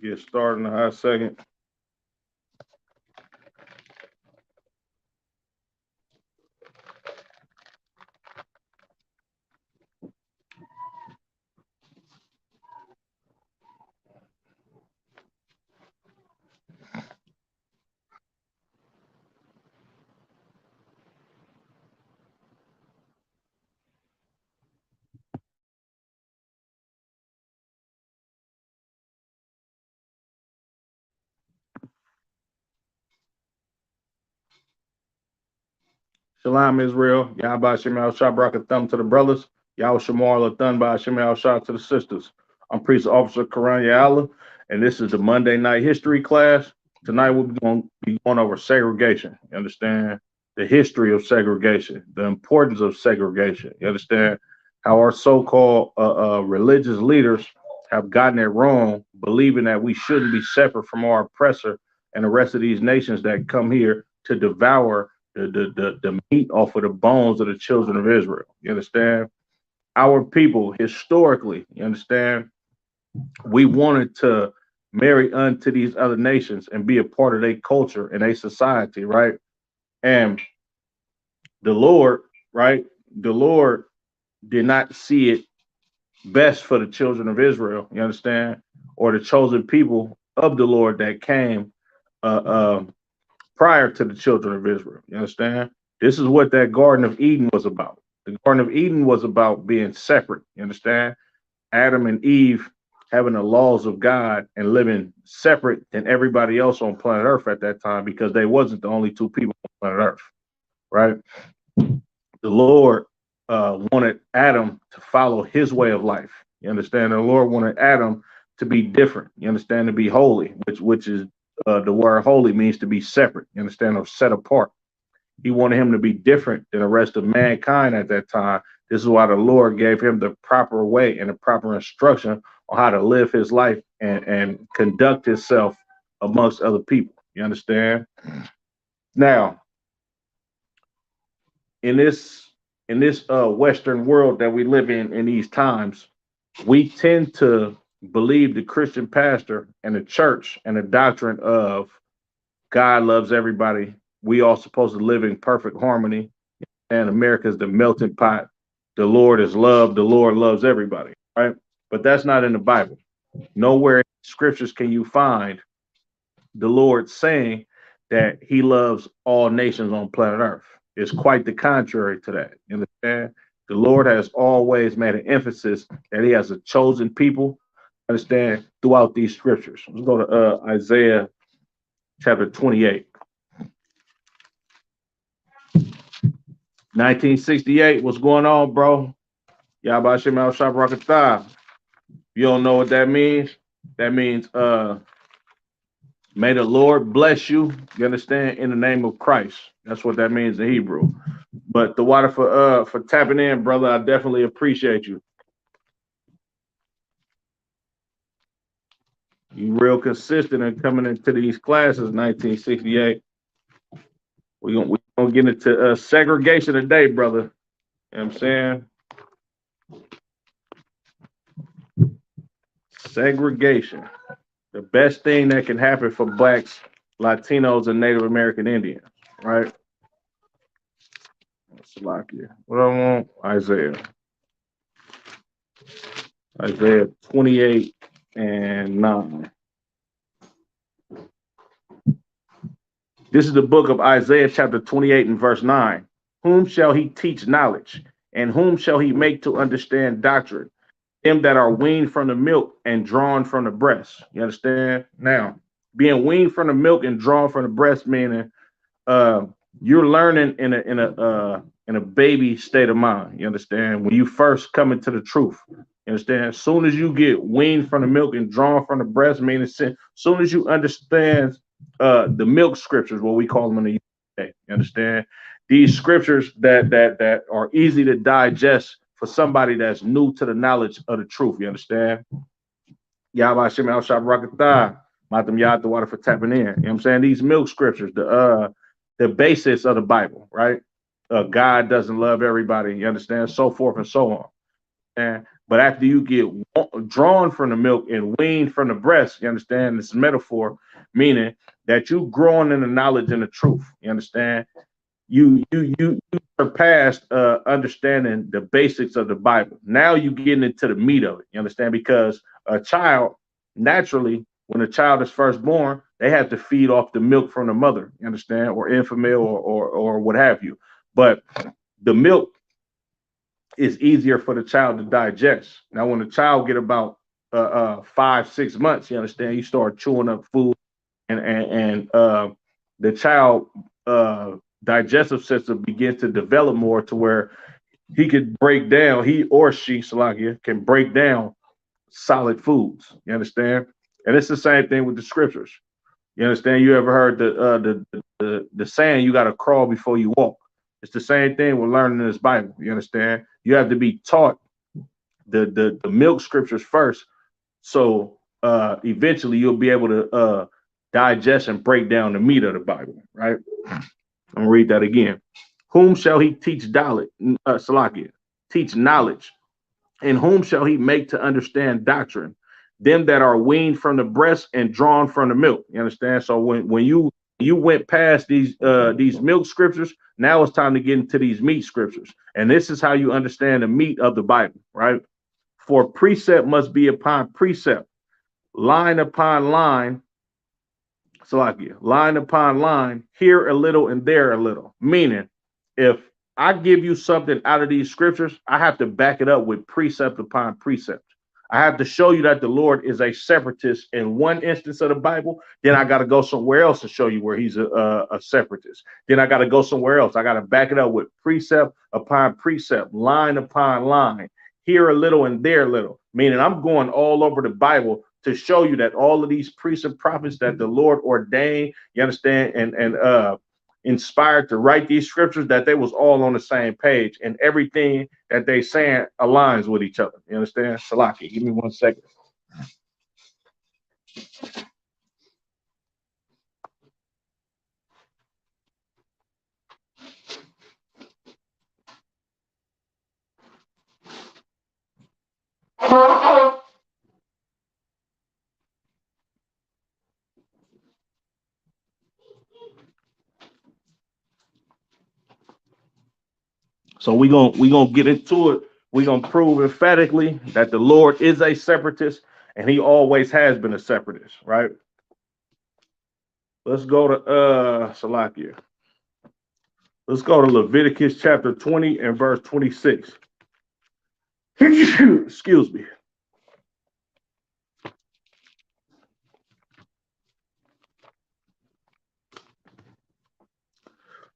Get started in a hot second. Shalom Israel. Yahba Shemal Shabrak thumb to the brothers. Yahweh Shamar Lathan by Shemal Shah to the sisters. I'm Priest Officer Karan Yala, and this is the Monday night history class. Tonight we're going to be going over segregation. You understand? The history of segregation, the importance of segregation. You understand? How our so-called religious leaders have gotten it wrong, believing that we shouldn't be separate from our oppressor and the rest of these nations that come here to devour the meat off of the bones of the children of Israel. You understand? Our people historically, you understand, we wanted to marry unto these other nations and be a part of their culture and their society, right? And the Lord, right? The Lord did not see it best for the children of Israel, you understand, or the chosen people of the Lord that came uh, uh, prior to the children of Israel. You understand? This is what that Garden of Eden was about. The Garden of Eden was about being separate. You understand? Adam and Eve having the laws of God and living separate than everybody else on planet Earth at that time because they wasn't the only two people on planet Earth, right? The Lord wanted Adam to follow his way of life. You understand? The Lord wanted Adam to be different. You understand? To be holy, which is the word holy means to be separate. You understand? Or set apart. He wanted him to be different than the rest of mankind at that time. This is why the Lord gave him the proper way and the proper instruction on how to live his life and conduct himself amongst other people. You understand? Now, in this Western world that we live in these times, we tend to believe the Christian pastor and the church and the doctrine of God loves everybody. We all supposed to live in perfect harmony, and America is the melting pot. The Lord is love. The Lord loves everybody, right? But that's not in the Bible. Nowhere in scriptures can you find the Lord saying that he loves all nations on planet Earth. It's quite the contrary to that. You understand? The Lord has always made an emphasis that he has a chosen people, understand, throughout these scriptures. Let's go to Isaiah chapter 28. 1968, what's going on, bro? Yabashim al Shabrakatah. You don't know what that means? That means may the Lord bless you. You understand? In the name of Christ. That's what that means in Hebrew. But the water for tapping in, brother. I definitely appreciate you. You real consistent in coming into these classes, 1968. We're gonna get into segregation today, brother. You know what I'm saying? Segregation. The best thing that can happen for blacks, Latinos, and Native American Indians, right? Slovakia. What I want? Isaiah 28 and 9. This is the book of Isaiah, chapter 28 and verse 9. Whom shall he teach knowledge? And whom shall he make to understand doctrine? Them that are weaned from the milk and drawn from the breast. You understand? Now, being weaned from the milk and drawn from the breast, meaning uh, you're learning in a baby state of mind. You understand? When you first come into the truth, you understand? As soon as you get weaned from the milk and drawn from the breast, meaning as soon as you understand the milk scriptures, what we call them in the UK, you understand? These scriptures that are easy to digest for somebody that's new to the knowledge of the truth. You understand? Yahweh Shem Al Shab Rakatah. Matam Yah the water for tapping in. You know what I'm saying? These milk scriptures, the basis of the Bible, right? God doesn't love everybody, you understand, so forth and so on. And But after you get drawn from the milk and weaned from the breast, you understand this metaphor, meaning that you growing in the knowledge and the truth. You understand? You surpassed understanding the basics of the Bible. Now you getting into the meat of it. You understand? Because a child naturally, when a child is first born, they have to feed off the milk from the mother. You understand? Or infant or what have you. But the milk is easier for the child to digest. Now, when the child get about 5, 6 months, you understand, you start chewing up food, and the child digestive system begins to develop more to where he could break down, he or she, Salakia, can break down solid foods. You understand? And it's the same thing with the scriptures. You understand? You ever heard the saying, you got to crawl before you walk? It's the same thing we're learning in this Bible. You understand? You have to be taught the milk scriptures first, so eventually you'll be able to digest and break down the meat of the Bible. Right? I'm gonna read that again. Whom shall he teach knowledge? Salakia, teach knowledge, and whom shall he make to understand doctrine? Them that are weaned from the breast and drawn from the milk. You understand? So when you went past these milk scriptures, now it's time to get into these meat scriptures. And this is how you understand the meat of the Bible, right? For precept must be upon precept, line upon line, Salakia, line upon line, here a little and there a little. Meaning, if I give you something out of these scriptures, I have to back it up with precept upon precept. I have to show you that the Lord is a separatist in one instance of the Bible. Then I got to go somewhere else to show you where he's a separatist. Then I got to go somewhere else. I got to back it up with precept upon precept, line upon line, here a little and there a little. Meaning I'm going all over the Bible to show you that all of these priests and prophets that the Lord ordained, you understand, and inspired to write these scriptures, that they was all on the same page, and everything that they saying aligns with each other. You understand? Salaki, give me 1 second. So we gonna get into it. We're gonna prove emphatically that the Lord is a separatist, and he always has been a separatist, right? Let's go to Salakia. Let's go to Leviticus chapter 20 and verse 26. Excuse me.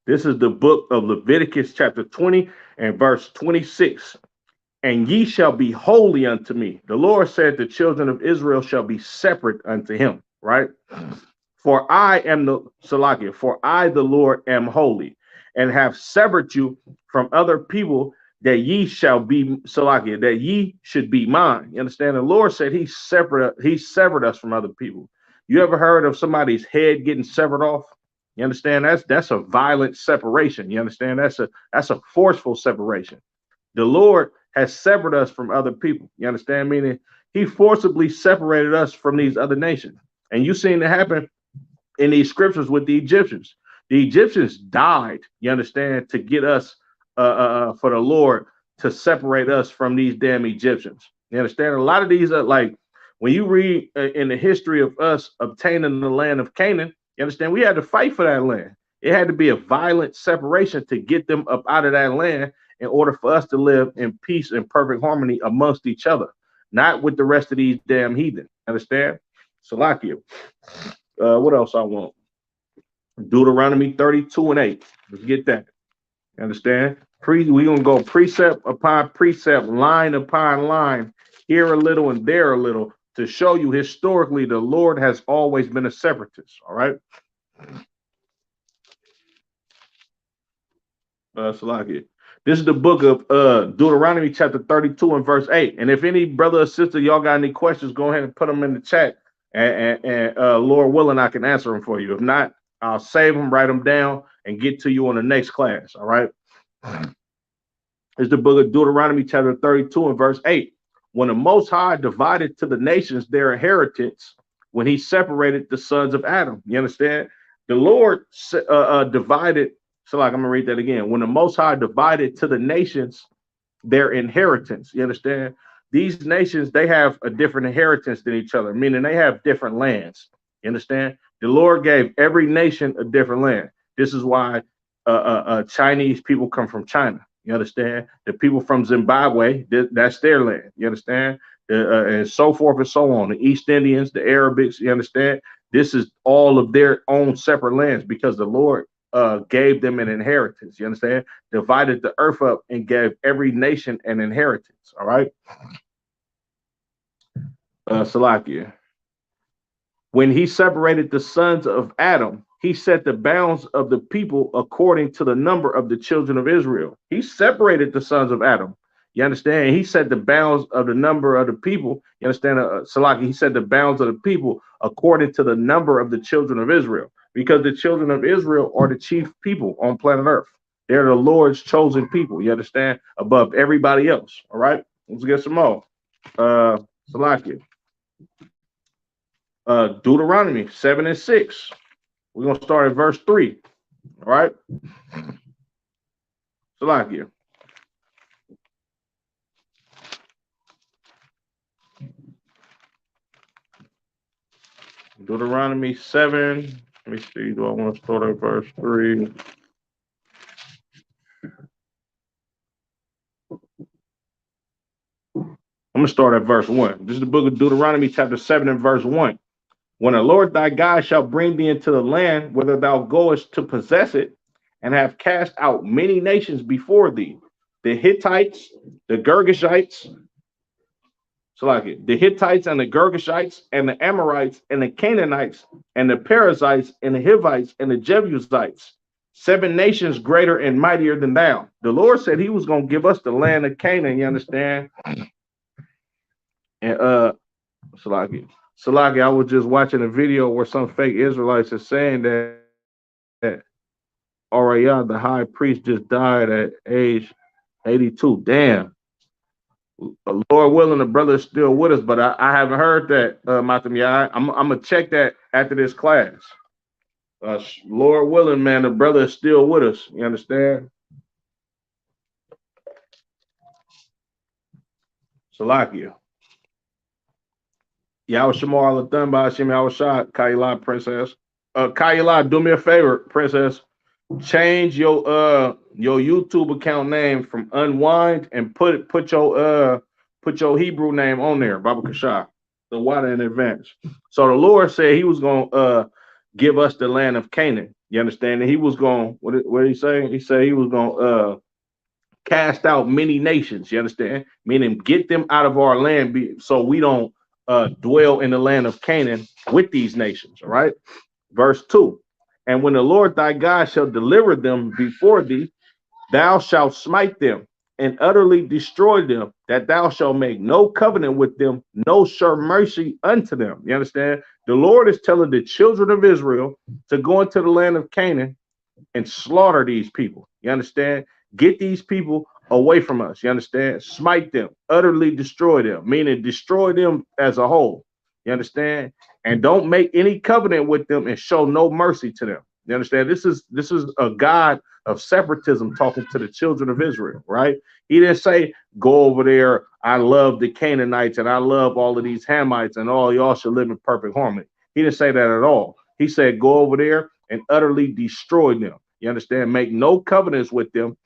This is the book of Leviticus chapter 20 and verse 26. And ye shall be holy unto me. The Lord said the children of Israel shall be separate unto him, right? For I am the Salakia, for I, the Lord, am holy, and have severed you from other people, that ye shall be Salakia, that ye should be mine. You understand? The Lord said he severed us from other people. You ever heard of somebody's head getting severed off? You understand? That's a violent separation. You understand? That's a forceful separation. The Lord has severed us from other people. You understand? Meaning he forcibly separated us from these other nations. And you seen it happen in these scriptures with the Egyptians. The Egyptians died, you understand, to get us for the Lord to separate us from these damn Egyptians. You understand? A lot of these are like, when you read in the history of us obtaining the land of Canaan, you understand, we had to fight for that land. It had to be a violent separation to get them up out of that land in order for us to live in peace and perfect harmony amongst each other, not with the rest of these damn heathen. Understand? Salakia. What else I want? Deuteronomy 32 and 8. Let's get that. Understand? We're going to go precept upon precept, line upon line, here a little and there a little, to show you historically the Lord has always been a separatist. All right? Salakia. This is the book of Deuteronomy chapter 32 and verse 8. And if any brother or sister, y'all got any questions, go ahead and put them in the chat. And Lord willing, I can answer them for you. If not, I'll save them, write them down, and get to you on the next class. All right. It's the book of Deuteronomy chapter 32 and verse 8. when the Most High divided to the nations their inheritance, when he separated the sons of Adam. You understand? The Lord divided. So, like, I'm going to read that again. When the Most High divided to the nations their inheritance. You understand? These nations, they have a different inheritance than each other, meaning they have different lands. You understand? The Lord gave every nation a different land. This is why Chinese people come from China. You understand? The people from Zimbabwe, that's their land. You understand? And so forth and so on. The East Indians, the Arabics, you understand? This is all of their own separate lands because the Lord gave them an inheritance. You understand? Divided the earth up and gave every nation an inheritance. All right. Salakia. When he separated the sons of Adam, he set the bounds of the people according to the number of the children of Israel. He separated the sons of Adam. You understand? He set the bounds of the number of the people. You understand? Salaki, he set the bounds of the people according to the number of the children of Israel, because the children of Israel are the chief people on planet Earth. They're the Lord's chosen people. You understand? Above everybody else. All right. Let's get some more. Salaki. Deuteronomy 7 and 6. We're going to start at verse 3. All right. Salakia. Deuteronomy 7. Let me see. Do I want to start at verse 3? I'm going to start at verse 1. This is the book of Deuteronomy, chapter 7 and verse 1. When the Lord thy God shall bring thee into the land, whither thou goest to possess it, and have cast out many nations before thee, the Hittites, the Girgashites, so like it, the Hittites and the Girgashites and the Amorites and the Canaanites and the Perizzites and the Hivites and the Jebusites, 7 nations greater and mightier than thou. The Lord said he was going to give us the land of Canaan, you understand? And Salaki, I was just watching a video where some fake Israelites are saying that Ariah, the high priest, just died at age 82. Damn. Lord willing, the brother is still with us, but I haven't heard that, Matam Yai. I'm going to check that after this class. Lord willing, man, the brother is still with us. You understand? Salakia. Yahweh Shamar Al-Thun by Hashem Yahweh Shah, Kayla, princess. Kayla, do me a favor, princess. Change your YouTube account name from Unwind and put your Hebrew name on there, Baba Kashah. The water in advance. So the Lord said he was gonna give us the land of Canaan. You understand? And he was going, what did he say? He said he was gonna cast out many nations. You understand? Meaning get them out of our land so we don't dwell in the land of Canaan with these nations. All right. Verse 2. And when the Lord thy God shall deliver them before thee, thou shalt smite them and utterly destroy them, that thou shalt make no covenant with them, no sure mercy unto them. You understand? The Lord is telling the children of Israel to go into the land of Canaan and slaughter these people. You understand? Get these people away from us. You understand? Smite them, utterly destroy them, meaning destroy them as a whole. You understand? And don't make any covenant with them and show no mercy to them. You understand? This is a God of separatism talking to the children of Israel, right? He didn't say, go over there. I love the Canaanites and I love all of these Hamites and all y'all should live in perfect harmony. He didn't say that at all. He said, go over there and utterly destroy them. You understand? Make no covenants with them.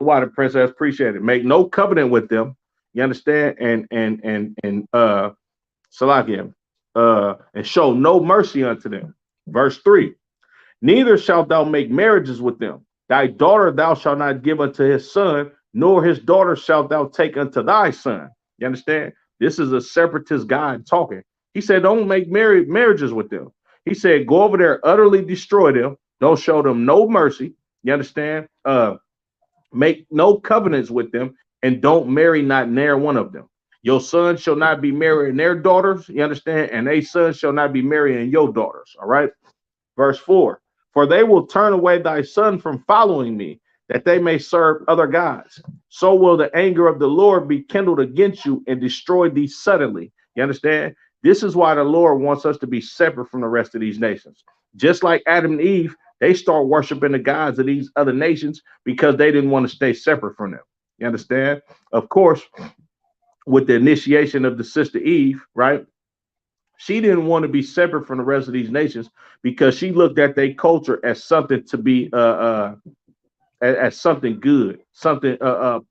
Water princess, appreciate it. Make no covenant with them. You understand? And Salakia, and show no mercy unto them. Verse 3. Neither shalt thou make marriages with them. Thy daughter thou shalt not give unto his son, nor his daughter shalt thou take unto thy son. You understand? This is a separatist God talking. He said, don't make marriages with them. He said, go over there, utterly destroy them. Don't show them no mercy. You understand? Make no covenants with them, and don't marry not near one of them. Your sons shall not be marrying their daughters. You understand? And their sons shall not be marrying your daughters. All right. Verse 4. For they will turn away thy son from following me, that they may serve other gods. So will the anger of the Lord be kindled against you and destroy thee suddenly. You understand? This is why the Lord wants us to be separate from the rest of these nations. Just like Adam and Eve, they start worshiping the gods of these other nations because they didn't want to stay separate from them. You understand? Of course, with the initiation of the sister Eve, right? She didn't want to be separate from the rest of these nations because she looked at their culture as something to be as something good, something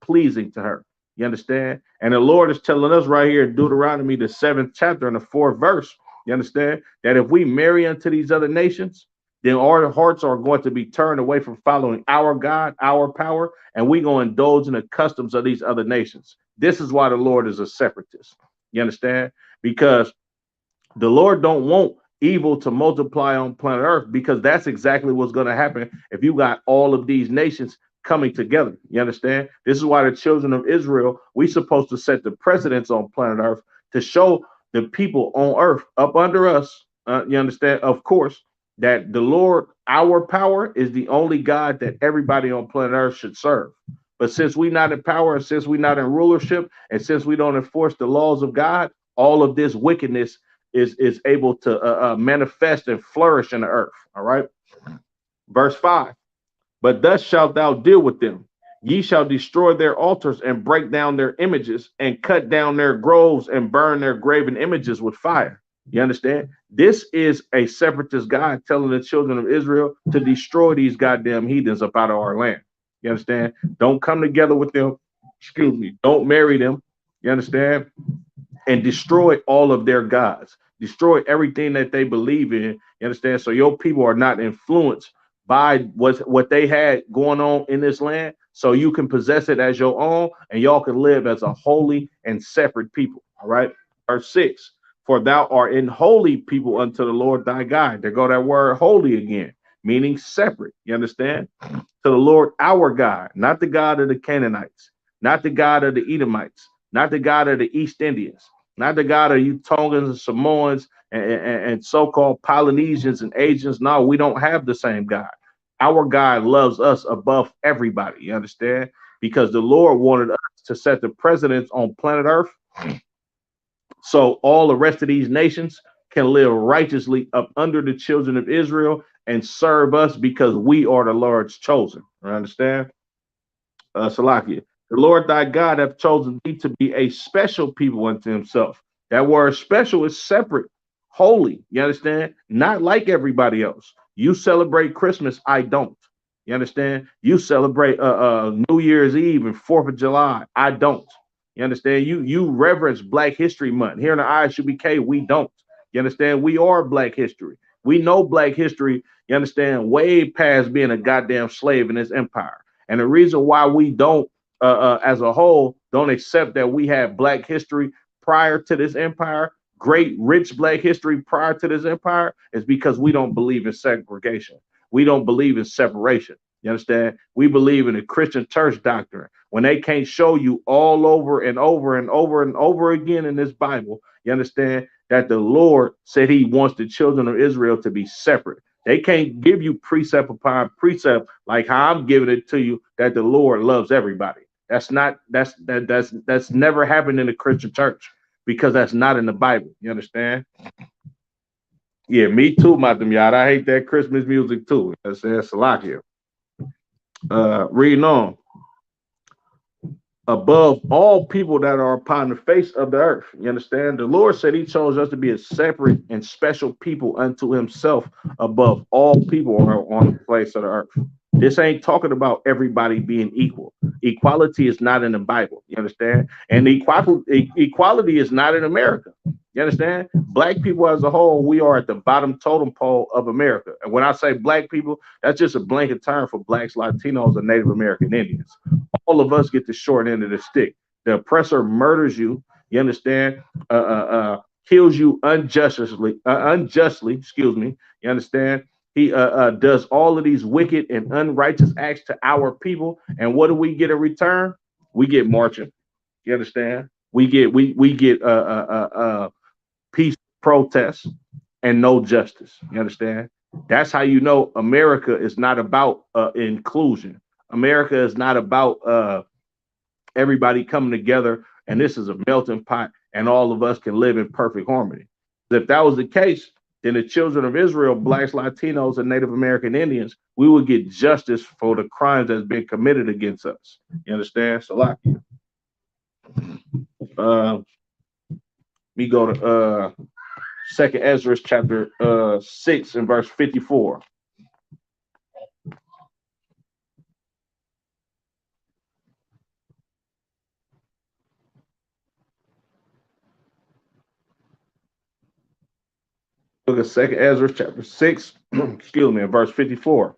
pleasing to her. You understand? And the Lord is telling us right here in Deuteronomy, the 7th chapter and the 4th verse, you understand? That if we marry unto these other nations, then our hearts are going to be turned away from following our God, our power, and we're going to indulge in the customs of these other nations. This is why the Lord is a separatist. You understand? Because the Lord don't want evil to multiply on planet Earth, because that's exactly what's going to happen if you got all of these nations coming together. You understand? This is why the children of Israel, we supposed to set the precedence on planet Earth to show the people on Earth up under us. You understand? Of course, that the Lord, our power, is the only God that everybody on planet Earth should serve. But since we're not in power, and since we're not in rulership, and since we don't enforce the laws of God, all of this wickedness is able to manifest and flourish in the earth. All right. Verse 5. But thus shalt thou deal with them. Ye shall destroy their altars and break down their images and cut down their groves and burn their graven images with fire. You understand? This is a separatist God telling the children of Israel to destroy these goddamn heathens up out of our land. You understand? Don't come together with them. Excuse me. Don't marry them. You understand? And destroy all of their gods, destroy everything that they believe in. You understand? So your people are not influenced by what they had going on in this land, so you can possess it as your own, and y'all can live as a holy and separate people. All right. Verse 6. For thou art an holy people unto the Lord thy God. There go that word holy again, meaning separate. You understand? To the Lord our God, not the God of the Canaanites, not the God of the Edomites, not the God of the East Indians, not the God of you Tongans and Samoans and so-called Polynesians and Asians. No, we don't have the same God. Our God loves us above everybody. You understand? Because the Lord wanted us to set the precedence on planet Earth, so all the rest of these nations can live righteously up under the children of Israel and serve us because we are the Lord's chosen. You understand? Salakia. The Lord thy God hath chosen thee to be a special people unto himself. That word special is separate, holy. You understand? Not like everybody else. You celebrate Christmas, I don't. You understand? You celebrate New Year's Eve and 4th of July, I don't. You understand? You reverence Black History Month. Here in the ISUBK, we don't. You understand? We are Black history. We know Black history, you understand, way past being a goddamn slave in this empire. And the reason why we don't, as a whole, don't accept that we had Black history prior to this empire, great, rich Black history prior to this empire, is because we don't believe in segregation. We don't believe in separation. You understand? We believe in the Christian church doctrine. When they can't show you all over and over and over and over again in this Bible, you understand that the Lord said he wants the children of Israel to be separate. They can't give you precept upon precept like how I'm giving it to you, that the Lord loves everybody. That's never happened in the Christian church, because that's not in the Bible. You understand? Yeah, me too, Madam Yard. I hate that Christmas music too. That's Salakia. Reading on. Above all people that are upon the face of the earth. You understand? The Lord said he chose us to be a separate and special people unto himself above all people on the face of the earth. This ain't talking about everybody being equal. Equality is not in the Bible. You understand? And equality is not in America. You understand? Black people as a whole, we are at the bottom totem pole of America. And when I say black people, that's just a blanket term for blacks, Latinos, and Native American Indians. All of us get the short end of the stick. The oppressor murders you. You understand? Kills you unjustly. Excuse me. You understand? He does all of these wicked and unrighteous acts to our people, and what do we get in return? We get marching. You understand? We get peace protests and no justice. You understand? That's how you know America is not about inclusion. America is not about everybody coming together and this is a melting pot and all of us can live in perfect harmony. If that was the case, then the children of Israel, blacks, Latinos, and Native American Indians, we would get justice for the crimes that's been committed against us. You understand? So, like, we go to Second Ezra chapter 6 and verse 54. Look at Second Ezra chapter 6, excuse me, verse 54.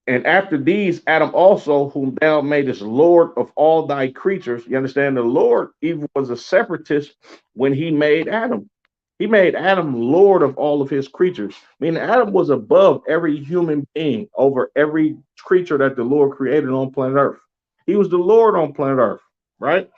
And after these, Adam also, whom thou madest Lord of all thy creatures. You understand? The Lord even was a separatist when he made Adam. He made Adam Lord of all of his creatures. Meaning Adam was above every human being, over every creature that the Lord created on planet Earth. He was the Lord on planet Earth, right?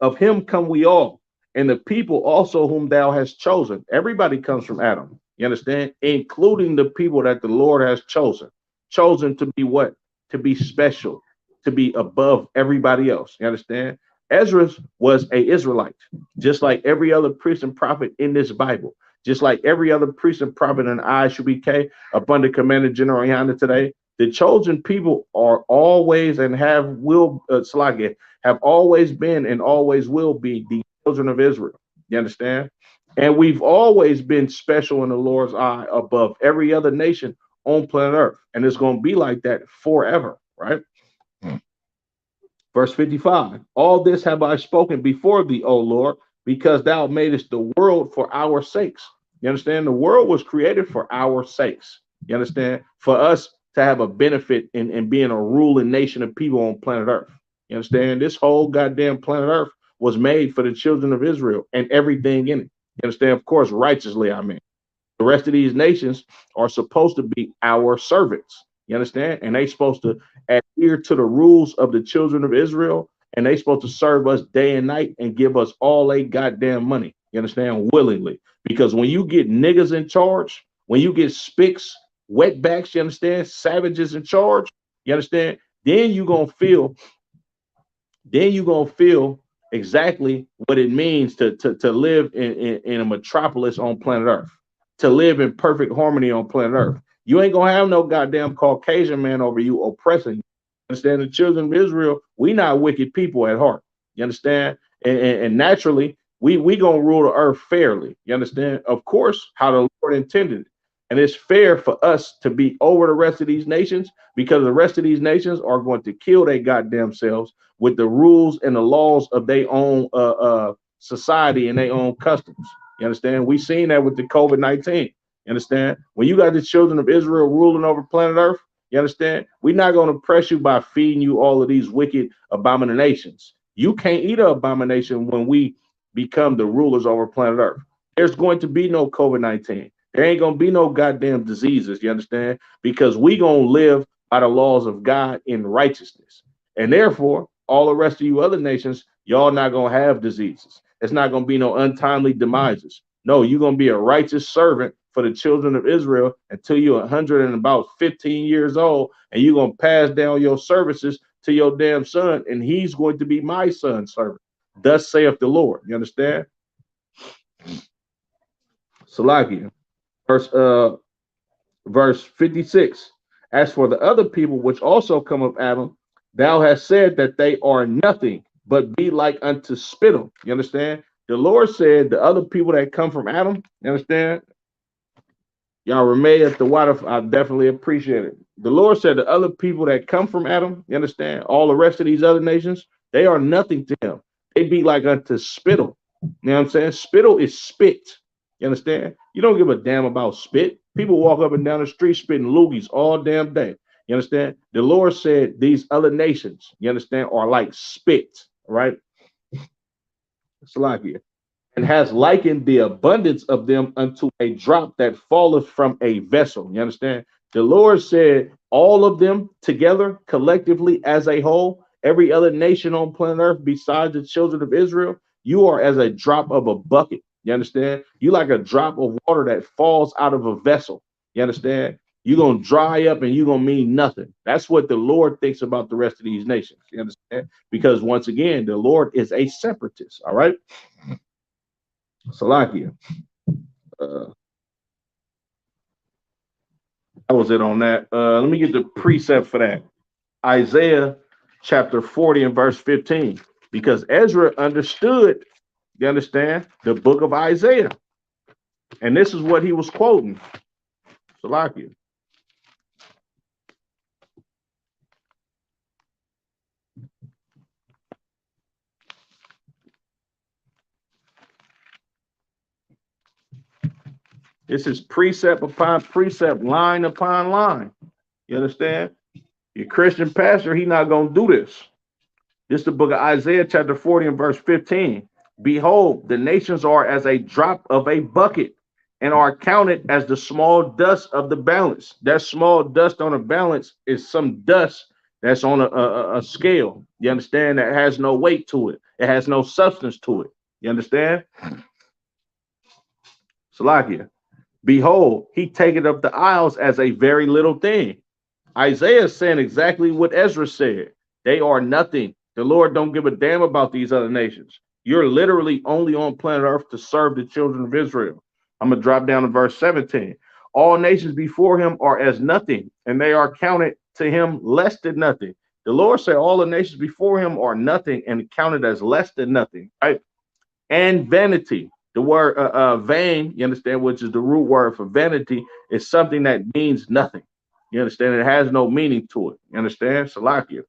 Of him come we all, and the people also whom thou hast chosen. Everybody comes from Adam. You understand? Including the people that the Lord has chosen. Chosen to be what? To be special, to be above everybody else. You understand? Ezra was a Israelite, just like every other priest and prophet in this Bible, just like every other priest and prophet in ISUBK, up under Commander General Yonder today. The chosen people are always and have always been and always will be the children of Israel. You understand? And we've always been special in the Lord's eye above every other nation on planet Earth. And it's going to be like that forever, right? Verse 55, all this have I spoken before thee, O Lord, because thou madest the world for our sakes. You understand? The world was created for our sakes. You understand? For us to have a benefit in being a ruling nation of people on planet Earth. You understand? This whole goddamn planet Earth was made for the children of Israel and everything in it. You understand? Of course, righteously, I mean. The rest of these nations are supposed to be our servants. You understand? And they supposed to adhere to the rules of the children of Israel, and they supposed to serve us day and night and give us all they goddamn money. You understand? Willingly. Because when you get niggas in charge, when you get spicks, wetbacks, you understand, savages in charge, you understand, then you're gonna feel exactly what it means to live in a metropolis on planet Earth, to live in perfect harmony on planet Earth. You ain't gonna have no goddamn Caucasian man over you oppressing you. Understand? The children of Israel, we not wicked people at heart. You understand? And naturally, we gonna rule the earth fairly. You understand? Of course, how the Lord intended it. And it's fair for us to be over the rest of these nations, because the rest of these nations are going to kill their goddamn selves with the rules and the laws of their own society and their own customs. You understand? We seen that with the COVID-19. You understand? When you got the children of Israel ruling over planet Earth, you understand? We're not going to press you by feeding you all of these wicked abominations. You can't eat an abomination when we become the rulers over planet Earth. There's going to be no COVID-19. There ain't going to be no goddamn diseases, you understand? Because we going to live by the laws of God in righteousness. And therefore, all the rest of you other nations, y'all not going to have diseases. It's not going to be no untimely demises. No, you're going to be a righteous servant for the children of Israel until you're 115 years old, and you're going to pass down your services to your damn son, and he's going to be my son's servant. Thus saith the Lord. You understand? Salakia. Verse 56. As for the other people which also come of Adam, thou hast said that they are nothing, but be like unto spittle. You understand? The Lord said the other people that come from Adam, you understand? Y'all remain at the water. I definitely appreciate it. The Lord said the other people that come from Adam, you understand? All the rest of these other nations, they are nothing to him. They be like unto spittle. You know what I'm saying? Spittle is spit. You understand? You don't give a damn about spit. People walk up and down the street spitting loogies all damn day. You understand? The Lord said these other nations, you understand, are like spit, right? Salakia. And has likened the abundance of them unto a drop that falleth from a vessel. You understand? The Lord said all of them together, collectively as a whole, every other nation on planet Earth besides the children of Israel, you are as a drop of a bucket. You understand? You like a drop of water that falls out of a vessel. You understand? You're going to dry up and you're going to mean nothing. That's what the Lord thinks about the rest of these nations. You understand? Because once again, the Lord is a separatist. All right. Salakia. Uh, that was it on that. Let me get the precept for that. Isaiah chapter 40 and verse 15. Because Ezra understood, you understand, the book of Isaiah. And this is what he was quoting. Salakia. This is precept upon precept, line upon line. You understand? Your Christian pastor, he not going to do this. This is the book of Isaiah chapter 40 and verse 15. Behold, the nations are as a drop of a bucket and are counted as the small dust of the balance. That small dust on a balance is some dust that's on a scale. You understand? That has no weight to it. It has no substance to it. You understand? Salakia. Behold, he taketh up the isles as a very little thing. Isaiah is saying exactly what Ezra said. They are nothing. The Lord don't give a damn about these other nations. You're literally only on planet Earth to serve the children of Israel. I'm going to drop down to verse 17. All nations before him are as nothing, and they are counted to him less than nothing. The Lord said all the nations before him are nothing and counted as less than nothing, right? And vanity. The word vain, you understand, which is the root word for vanity, is something that means nothing. You understand? It has no meaning to it. You understand? Salakia.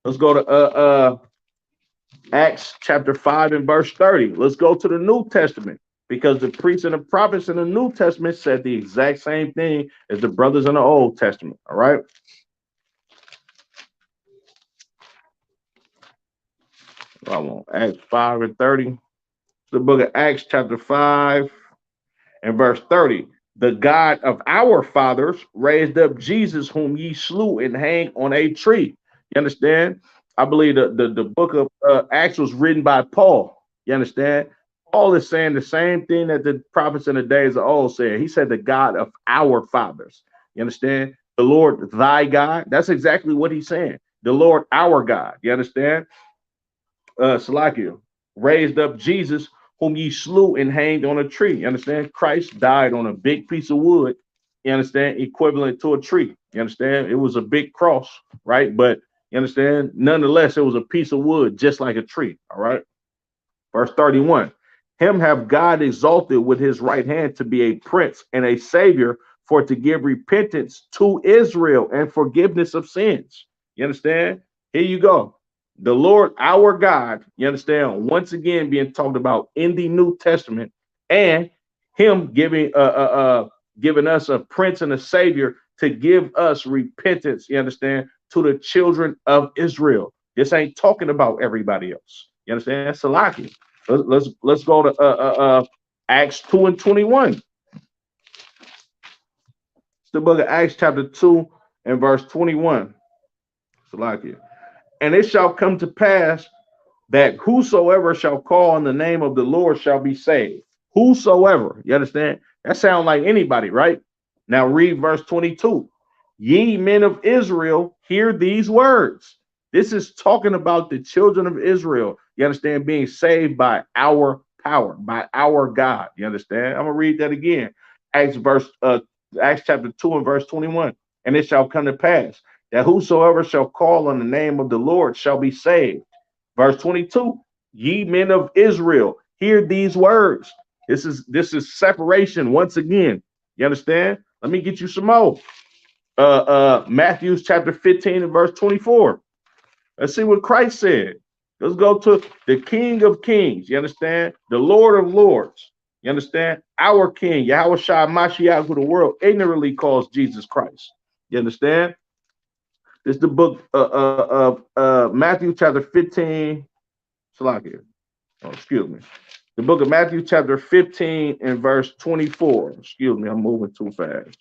Let's go to Acts chapter 5 and verse 30. Let's go to the New Testament because the priests and the prophets in the New Testament said the exact same thing as the brothers in the Old Testament. All right. I want Acts 5 and 30. The book of Acts chapter 5 and verse 30. The God of our fathers raised up Jesus, whom ye slew and hanged on a tree. You understand? I believe the book of Acts was written by Paul. You understand? Paul is saying the same thing that the prophets in the days of old said. He said, the God of our fathers. You understand? The Lord, thy God. That's exactly what he's saying. The Lord, our God. You understand? Salakia raised up Jesus, whom ye slew and hanged on a tree. You understand? Christ died on a big piece of wood. You understand? Equivalent to a tree. You understand? It was a big cross, right? But you understand? Nonetheless, it was a piece of wood, just like a tree. All right. Verse 31. Him have God exalted with his right hand to be a prince and a savior, for to give repentance to Israel and forgiveness of sins. You understand? Here you go. The Lord, our God, you understand, once again being talked about in the New Testament, and him giving us a prince and a savior to give us repentance, you understand, to the children of Israel. This ain't talking about everybody else. You understand? Salaki. Let's go to Acts 2 and 21. It's the book of Acts chapter 2 and verse 21. Salaki. And it shall come to pass that whosoever shall call on the name of the Lord shall be saved. Whosoever, you understand? That sounds like anybody, right? Now read verse 22. Ye men of Israel, hear these words. This is talking about the children of Israel, you understand, being saved by our power, by our God. You understand? I'm gonna read that again. Acts chapter 2 and verse 21. And it shall come to pass that whosoever shall call on the name of the Lord shall be saved. Verse 22, ye men of Israel, hear these words. This is separation once again. You understand? Let me get you some more. Matthew chapter 15 and verse 24. Let's see what Christ said. Let's go to the King of Kings. You understand? The Lord of Lords. You understand? Our King, Yahweh Shai Mashiach, who the world ignorantly calls Jesus Christ. You understand? This is the book of Matthew chapter 15. Salakia. Oh, excuse me. The book of Matthew chapter 15 and verse 24. Excuse me, I'm moving too fast.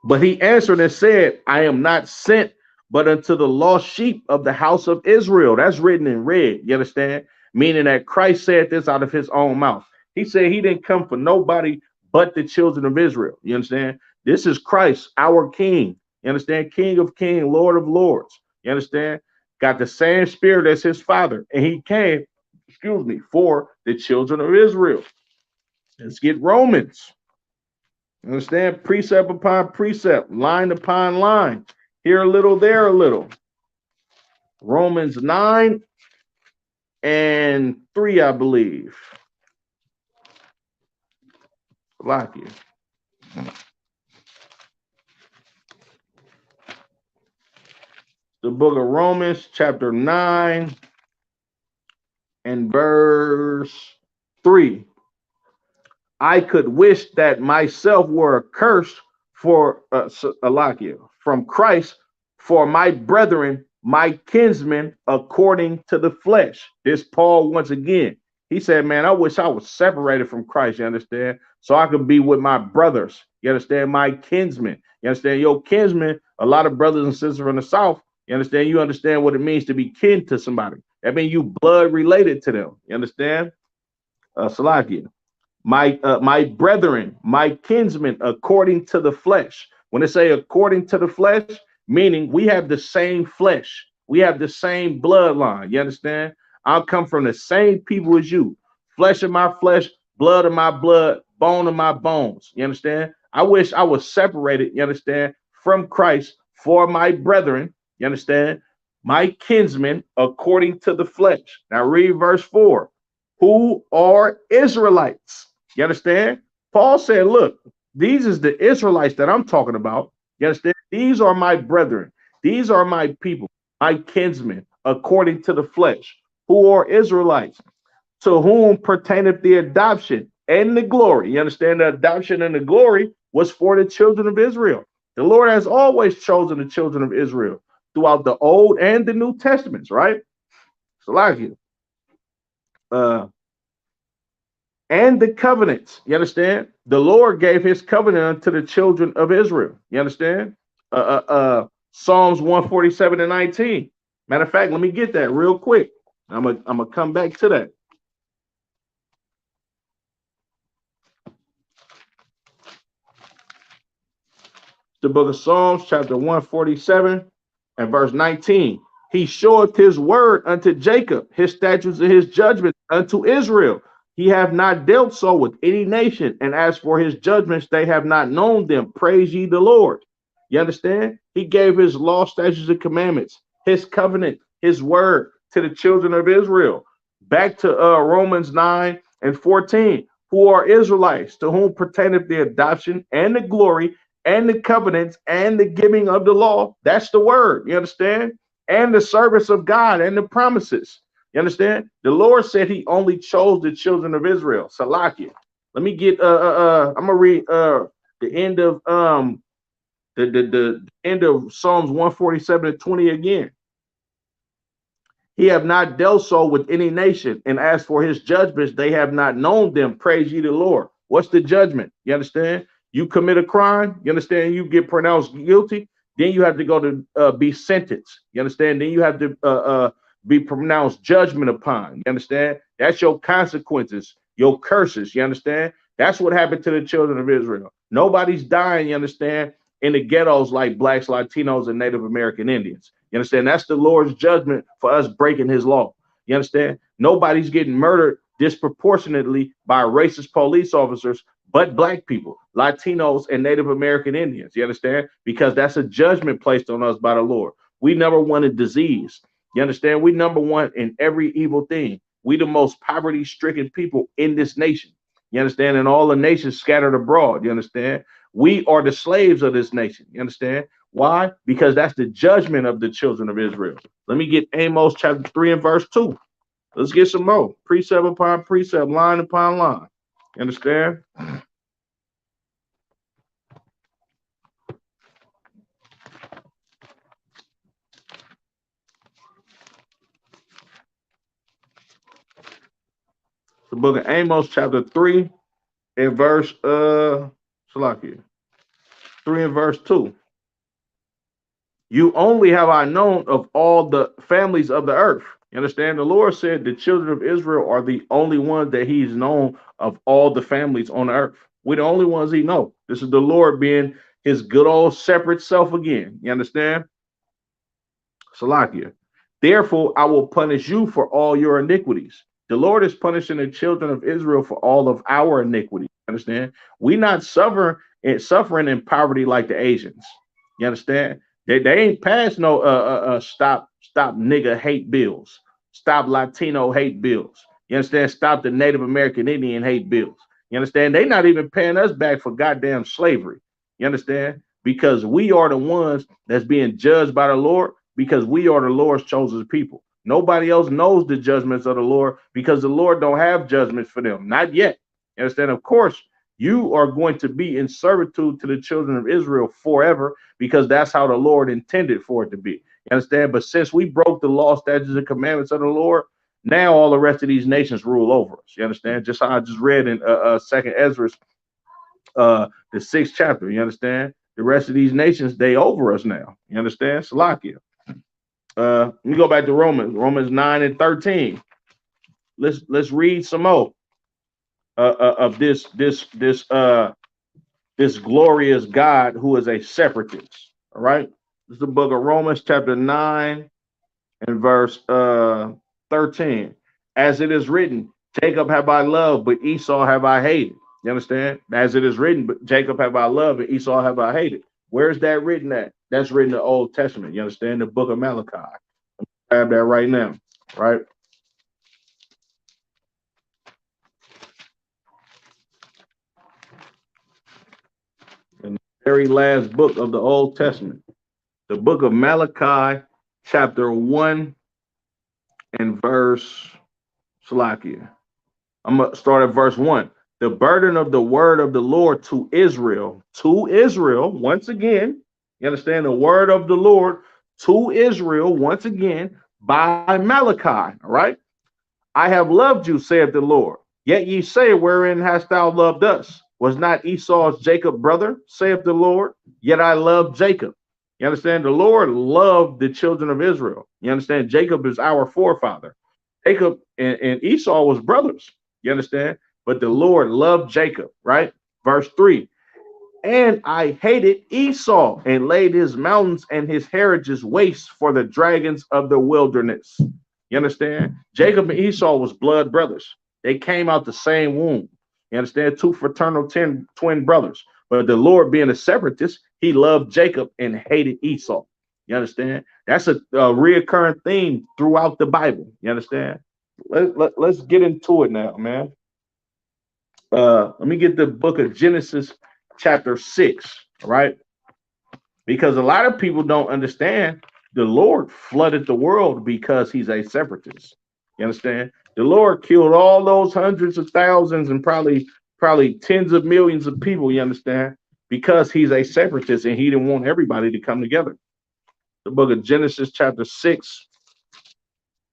But he answered and said, I am not sent but unto the lost sheep of the house of Israel. That's written in red. You understand? Meaning that Christ said this out of his own mouth. He said he didn't come for nobody but the children of Israel. You understand? This is Christ, our King. You understand? King of kings, Lord of lords. You understand? Got the same spirit as his father. And he came, for the children of Israel. Let's get Romans. You understand? Precept upon precept, line upon line. Here a little, there a little. Romans 9 and 3, I believe. Like you. The book of Romans, chapter 9 and verse 3. I could wish that myself were accursed for from Christ for my brethren, my kinsmen, according to the flesh. This Paul once again. He said, man, I wish I was separated from Christ, you understand? So I could be with my brothers, you understand? My kinsmen, you understand? Your kinsmen, a lot of brothers and sisters from the South, you understand? You understand what it means to be kin to somebody. That means you blood related to them, you understand? Salakia. My brethren, my kinsmen, according to the flesh. When they say according to the flesh, meaning we have the same flesh, we have the same bloodline. You understand? I'll come from the same people as you, flesh of my flesh, blood of my blood, bone of my bones. You understand? I wish I was separated. You understand? From Christ for my brethren. You understand? My kinsmen, according to the flesh. Now read verse 4. Who are Israelites? You understand? Paul said, look, these is the Israelites that I'm talking about. You understand? These are my brethren. These are my people, my kinsmen, according to the flesh. Who are Israelites? To whom pertaineth the adoption and the glory. You understand? The adoption and the glory was for the children of Israel. The Lord has always chosen the children of Israel throughout the Old and the New Testaments, right? So like you. And the covenants, you understand? The Lord gave his covenant unto the children of Israel. You understand? Psalms 147 and 19. Matter of fact, let me get that real quick. I'm gonna come back to that. The book of Psalms, chapter 147 and verse 19. He showeth his word unto Jacob, his statutes and his judgments unto Israel. He have not dealt so with any nation, and as for his judgments, they have not known them. Praise ye the Lord. You understand? He gave his law, statutes, and commandments, his covenant, his word to the children of Israel. Back to Romans 9 and 14. Who are Israelites, to whom pertaineth the adoption and the glory and the covenants and the giving of the law. That's the word. You understand? And the service of God and the promises. You understand? The Lord said he only chose the children of Israel. Salakia. Let me get I'm gonna read the end of the end of Psalms 147 and 20 again. He have not dealt so with any nation, and as for his judgments, they have not known them. Praise ye the Lord. What's the judgment? You understand? You commit a crime, you understand? You get pronounced guilty, then you have to go to be sentenced. You understand? Then you have to be pronounced judgment upon. You understand? That's your consequences, your curses. You understand? That's what happened to the children of Israel. Nobody's dying, you understand, in the ghettos like blacks, Latinos, and Native American Indians. You understand? That's the Lord's judgment for us breaking his law. You understand? Nobody's getting murdered disproportionately by racist police officers, but black people, Latinos, and Native American Indians. You understand? Because that's a judgment placed on us by the Lord. We number one in disease. You understand? We number one in every evil thing. We the most poverty-stricken people in this nation. You understand? And all the nations scattered abroad. You understand? We are the slaves of this nation. You understand? Why? Because that's the judgment of the children of Israel. Let me get Amos chapter 3 and verse 2. Let's get some more. Precept upon precept, line upon line. You understand? The book of Amos chapter 3 and verse Salakia. 3 and verse 2. You only have I known of all the families of the earth. You understand? The Lord said the children of Israel are the only ones that he's known of all the families on the earth. We're the only ones he know. This is the Lord being his good old separate self again. You understand? Salakia. Therefore, I will punish you for all your iniquities. The Lord is punishing the children of Israel for all of our iniquities. Understand? We not suffering in poverty like the Asians. You understand? They ain't passed no stop nigga hate bills. Stop Latino hate bills. You understand? Stop the Native American Indian hate bills. You understand? They not even paying us back for goddamn slavery. You understand? Because we are the ones that's being judged by the Lord, because we are the Lord's chosen people. Nobody else knows the judgments of the Lord, because the Lord don't have judgments for them. Not yet. You understand? Of course, you are going to be in servitude to the children of Israel forever, because that's how the Lord intended for it to be. You understand? But since we broke the law, statutes, and commandments of the Lord, now all the rest of these nations rule over us. You understand? Just how I just read in Second Ezra, the 6th chapter. You understand? The rest of these nations, they over us now. You understand? Salakia. Let me go back to Romans 9 and 13. Let's read some more of this glorious God who is a separatist. All right. This is the book of Romans, chapter 9 and verse 13. As it is written, Jacob have I loved, but Esau have I hated. You understand? As it is written, but Jacob have I loved, and Esau have I hated. Where's that written at? That's written in the Old Testament. You understand? The book of Malachi. Grab that right now. Right? In the very last book of the Old Testament, the book of Malachi, chapter 1 and verse Salakia. I'm going to start at verse 1. The burden of the word of the Lord to Israel, once again. You understand? The word of the Lord to Israel, once again, by Malachi. All right. I have loved you, saith the Lord. Yet ye say, wherein hast thou loved us? Was not Esau's Jacob brother, saith the Lord? Yet I love Jacob. You understand? The Lord loved the children of Israel. You understand? Jacob is our forefather. Jacob and Esau was brothers. You understand? But the Lord loved Jacob, right? Verse 3. And I hated Esau and laid his mountains and his heritages waste for the dragons of the wilderness. You understand? Jacob and Esau was blood brothers. They came out the same womb. You understand? Two fraternal twin brothers. But the Lord, being a separatist, he loved Jacob and hated Esau. You understand? That's a reoccurring theme throughout the Bible. You understand? Let's get into it now, man. Let me get the book of Genesis, chapter 6, all right? Because a lot of people don't understand the Lord flooded the world because he's a separatist. You understand? The Lord killed all those hundreds of thousands and probably tens of millions of people, you understand? Because he's a separatist and he didn't want everybody to come together. The book of Genesis, chapter 6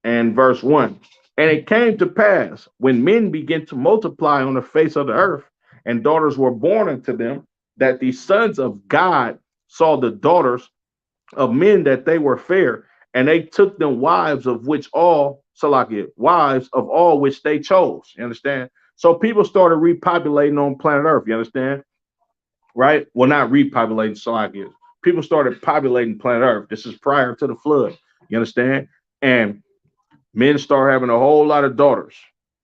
and verse 1. And it came to pass when men began to multiply on the face of the earth, and daughters were born unto them, that the sons of God saw the daughters of men that they were fair, and they took them wives of which all, Salakia, wives of all which they chose. You understand? So people started repopulating on planet Earth. You understand? Right? Well, not repopulating, Salakia. People started populating planet Earth. This is prior to the flood. You understand? And men start having a whole lot of daughters.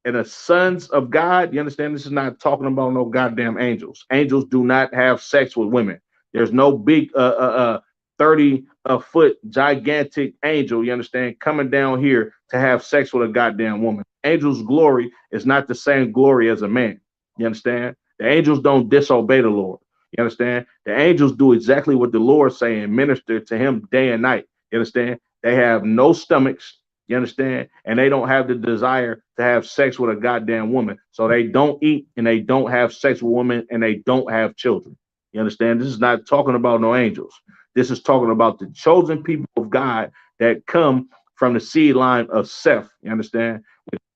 And the sons of God, you understand, this is not talking about no goddamn angels. Angels do not have sex with women. There's no big 30-foot gigantic angel, you understand, coming down here to have sex with a goddamn woman. Angels' glory is not the same glory as a man. You understand? The angels don't disobey the Lord. You understand? The angels do exactly what the Lord say and minister to him day and night. You understand? They have no stomachs. You understand? And they don't have the desire to have sex with a goddamn woman. So they don't eat and they don't have sex with women and they don't have children. You understand? This is not talking about no angels. This is talking about the chosen people of God that come from the seed line of Seth. You understand?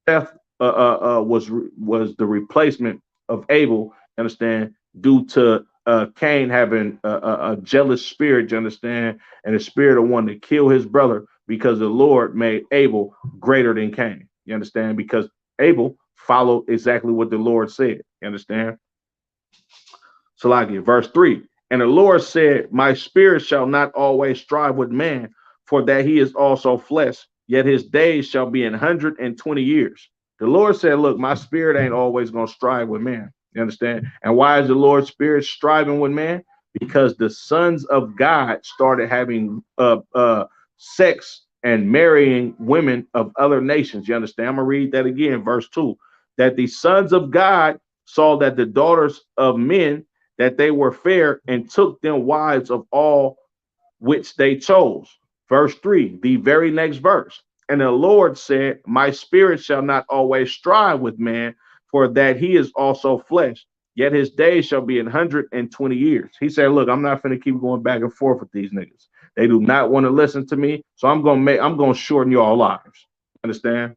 Seth was the replacement of Abel. You understand? Due to Cain having a jealous spirit. You understand? And a spirit of wanting to kill his brother, because the Lord made Abel greater than Cain. You understand? Because Abel followed exactly what the Lord said. You understand? Salakia, verse 3. And the Lord said, my spirit shall not always strive with man, for that he is also flesh, yet his days shall be 120 years. The Lord said, look, my spirit ain't always going to strive with man. You understand? And why is the Lord's spirit striving with man? Because the sons of God started having sex and marrying women of other nations. You understand? I'm going to read that again, verse 2. That the sons of God saw that the daughters of men, that they were fair, and took them wives of all which they chose. Verse 3, the very next verse. And the Lord said, my spirit shall not always strive with man, for that he is also flesh, yet his days shall be 120 years. He said, look, I'm not going to keep going back and forth with these niggas. They do not want to listen to me, so I'm going to shorten your lives. Understand?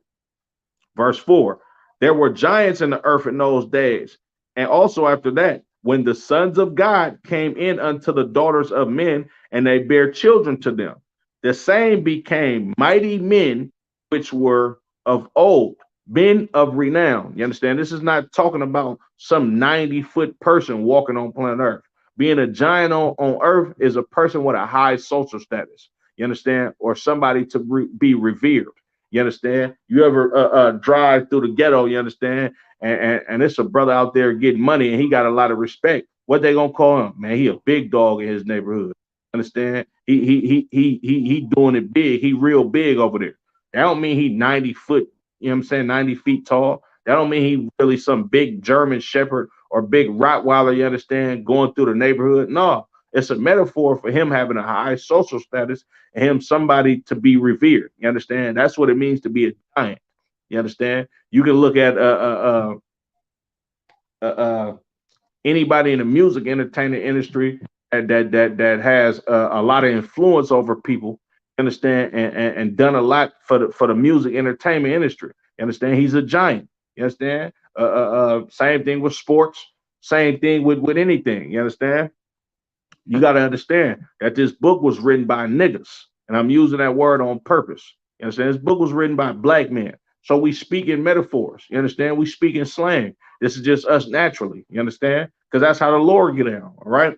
Verse 4, there were giants in the earth in those days, and also after that, when the sons of God came in unto the daughters of men, and they bare children to them. The same became mighty men, which were of old, men of renown. You understand? This is not talking about some 90-foot person walking on planet Earth. Being a giant on Earth is a person with a high social status. You understand? Or somebody to be revered. You understand? You ever drive through the ghetto, you understand? And it's a brother out there getting money and he got a lot of respect. What they gonna call him? Man, he a big dog in his neighborhood. Understand? He doing it big. He real big over there. That don't mean he 90 foot, you know what I'm saying, 90 feet tall. That don't mean he really some big German shepherd or big Rottweiler, you understand, going through the neighborhood. No, it's a metaphor for him having a high social status and him somebody to be revered. You understand? That's what it means to be a giant. You understand? You can look at anybody in the music entertainment industry that has a lot of influence over people. Understand? And done a lot for the music entertainment industry. You understand? He's a giant. You understand? Same thing with sports. Same thing with anything. You understand? You got to understand that this book was written by niggas, and I'm using that word on purpose. You understand? This book was written by black men. So we speak in metaphors. You understand? We speak in slang. This is just us naturally. You understand? Because that's how the Lord get down. All right.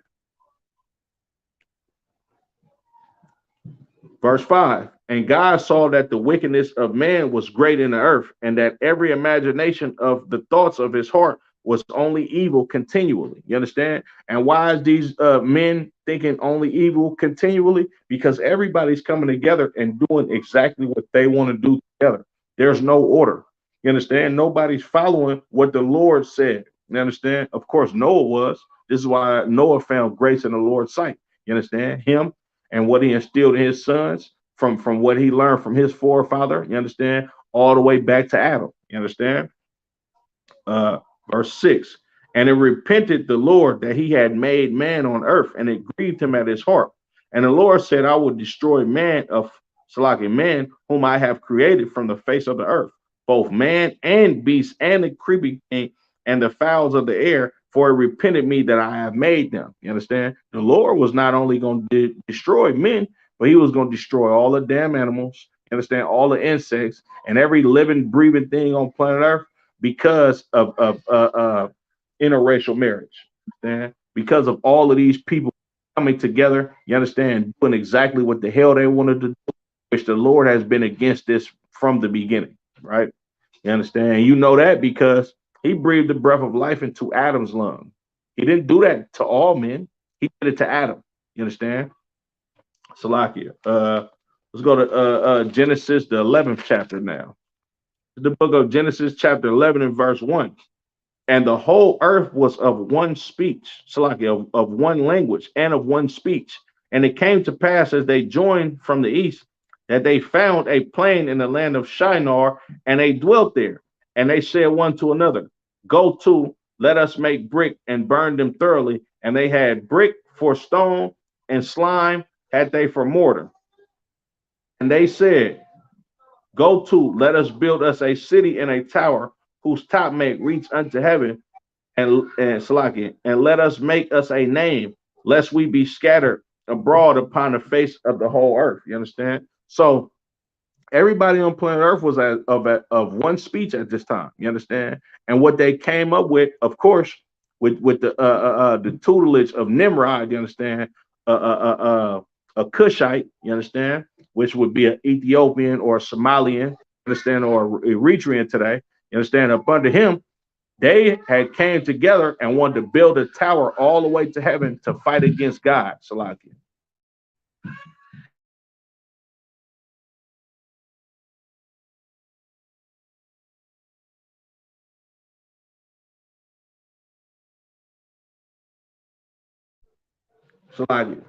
Verse 5, and God saw that the wickedness of man was great in the earth, and that every imagination of the thoughts of his heart was only evil continually. You understand? And why is these men thinking only evil continually? Because everybody's coming together and doing exactly what they want to do together. There's no order. You understand? Nobody's following what the Lord said. You understand? Of course, Noah was. This is why Noah found grace in the Lord's sight. You understand? Him and what he instilled in his sons from what he learned from his forefather, you understand, all the way back to Adam. You understand? Verse 6, and it repented the Lord that he had made man on earth, and it grieved him at his heart. And the Lord said, I will destroy man of Salaki, man whom I have created from the face of the earth, both man and beast and the creeping thing and the fowls of the air, for it repented me that I have made them. You understand? The Lord was not only going to destroy men, but he was going to destroy all the damn animals, you understand, all the insects and every living, breathing thing on planet Earth because of interracial marriage. Understand? Because of all of these people coming together, you understand, doing exactly what the hell they wanted to do, which the Lord has been against this from the beginning, right? You understand? You know that because he breathed the breath of life into Adam's lung. He didn't do that to all men. He did it to Adam. You understand? Salakia. Let's go to Genesis, the 11th chapter now. The book of Genesis, chapter 11 and verse 1. And the whole earth was of one speech, Salakia, of one language and of one speech. And it came to pass as they joined from the east that they found a plain in the land of Shinar, and they dwelt there. And they said one to another, go to, let us make brick and burn them thoroughly. And they had brick for stone, and slime had they for mortar. And they said, go to, let us build us a city and a tower whose top may reach unto heaven, and Salaki, and let us make us a name, lest we be scattered abroad upon the face of the whole earth. You understand? So everybody on planet Earth was of one speech at this time. You understand? And what they came up with, of course, with the tutelage of Nimrod, you understand, a Cushite, you understand, which would be an Ethiopian or a Somalian, you understand, or Eritrean today, you understand. Up under him, they had came together and wanted to build a tower all the way to heaven to fight against God. Salakia.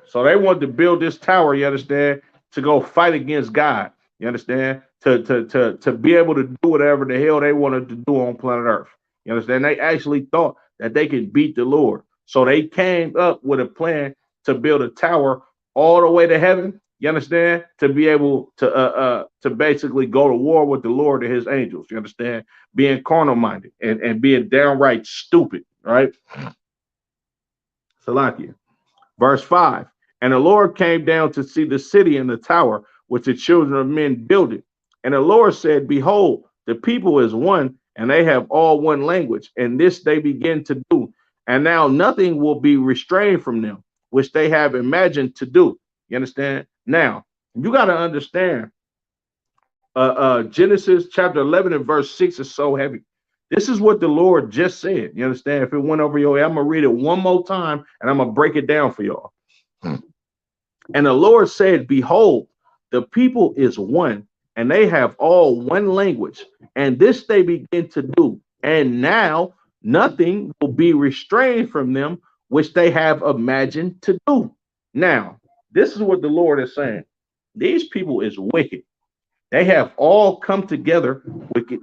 So they wanted to build this tower, you understand, to go fight against God. You understand? To be able to do whatever the hell they wanted to do on planet Earth. You understand? They actually thought that they could beat the Lord. So they came up with a plan to build a tower all the way to heaven. You understand? To be able to basically go to war with the Lord and his angels. You understand? Being carnal minded and being downright stupid, right? Salakia. Verse 5. And the Lord came down to see the city and the tower which the children of men builded. And the Lord said, behold, the people is one, and they have all one language, and this they begin to do. And now nothing will be restrained from them, which they have imagined to do. You understand? Now, you got to understand, Genesis chapter 11 and verse 6 is so heavy. This is what the Lord just said. You understand? If it went over your head, I'm going to read it one more time, and I'm going to break it down for y'all. And the Lord said, behold, the people is one, and they have all one language, and this they begin to do. And now nothing will be restrained from them, which they have imagined to do. Now, this is what the Lord is saying. These people is wicked. They have all come together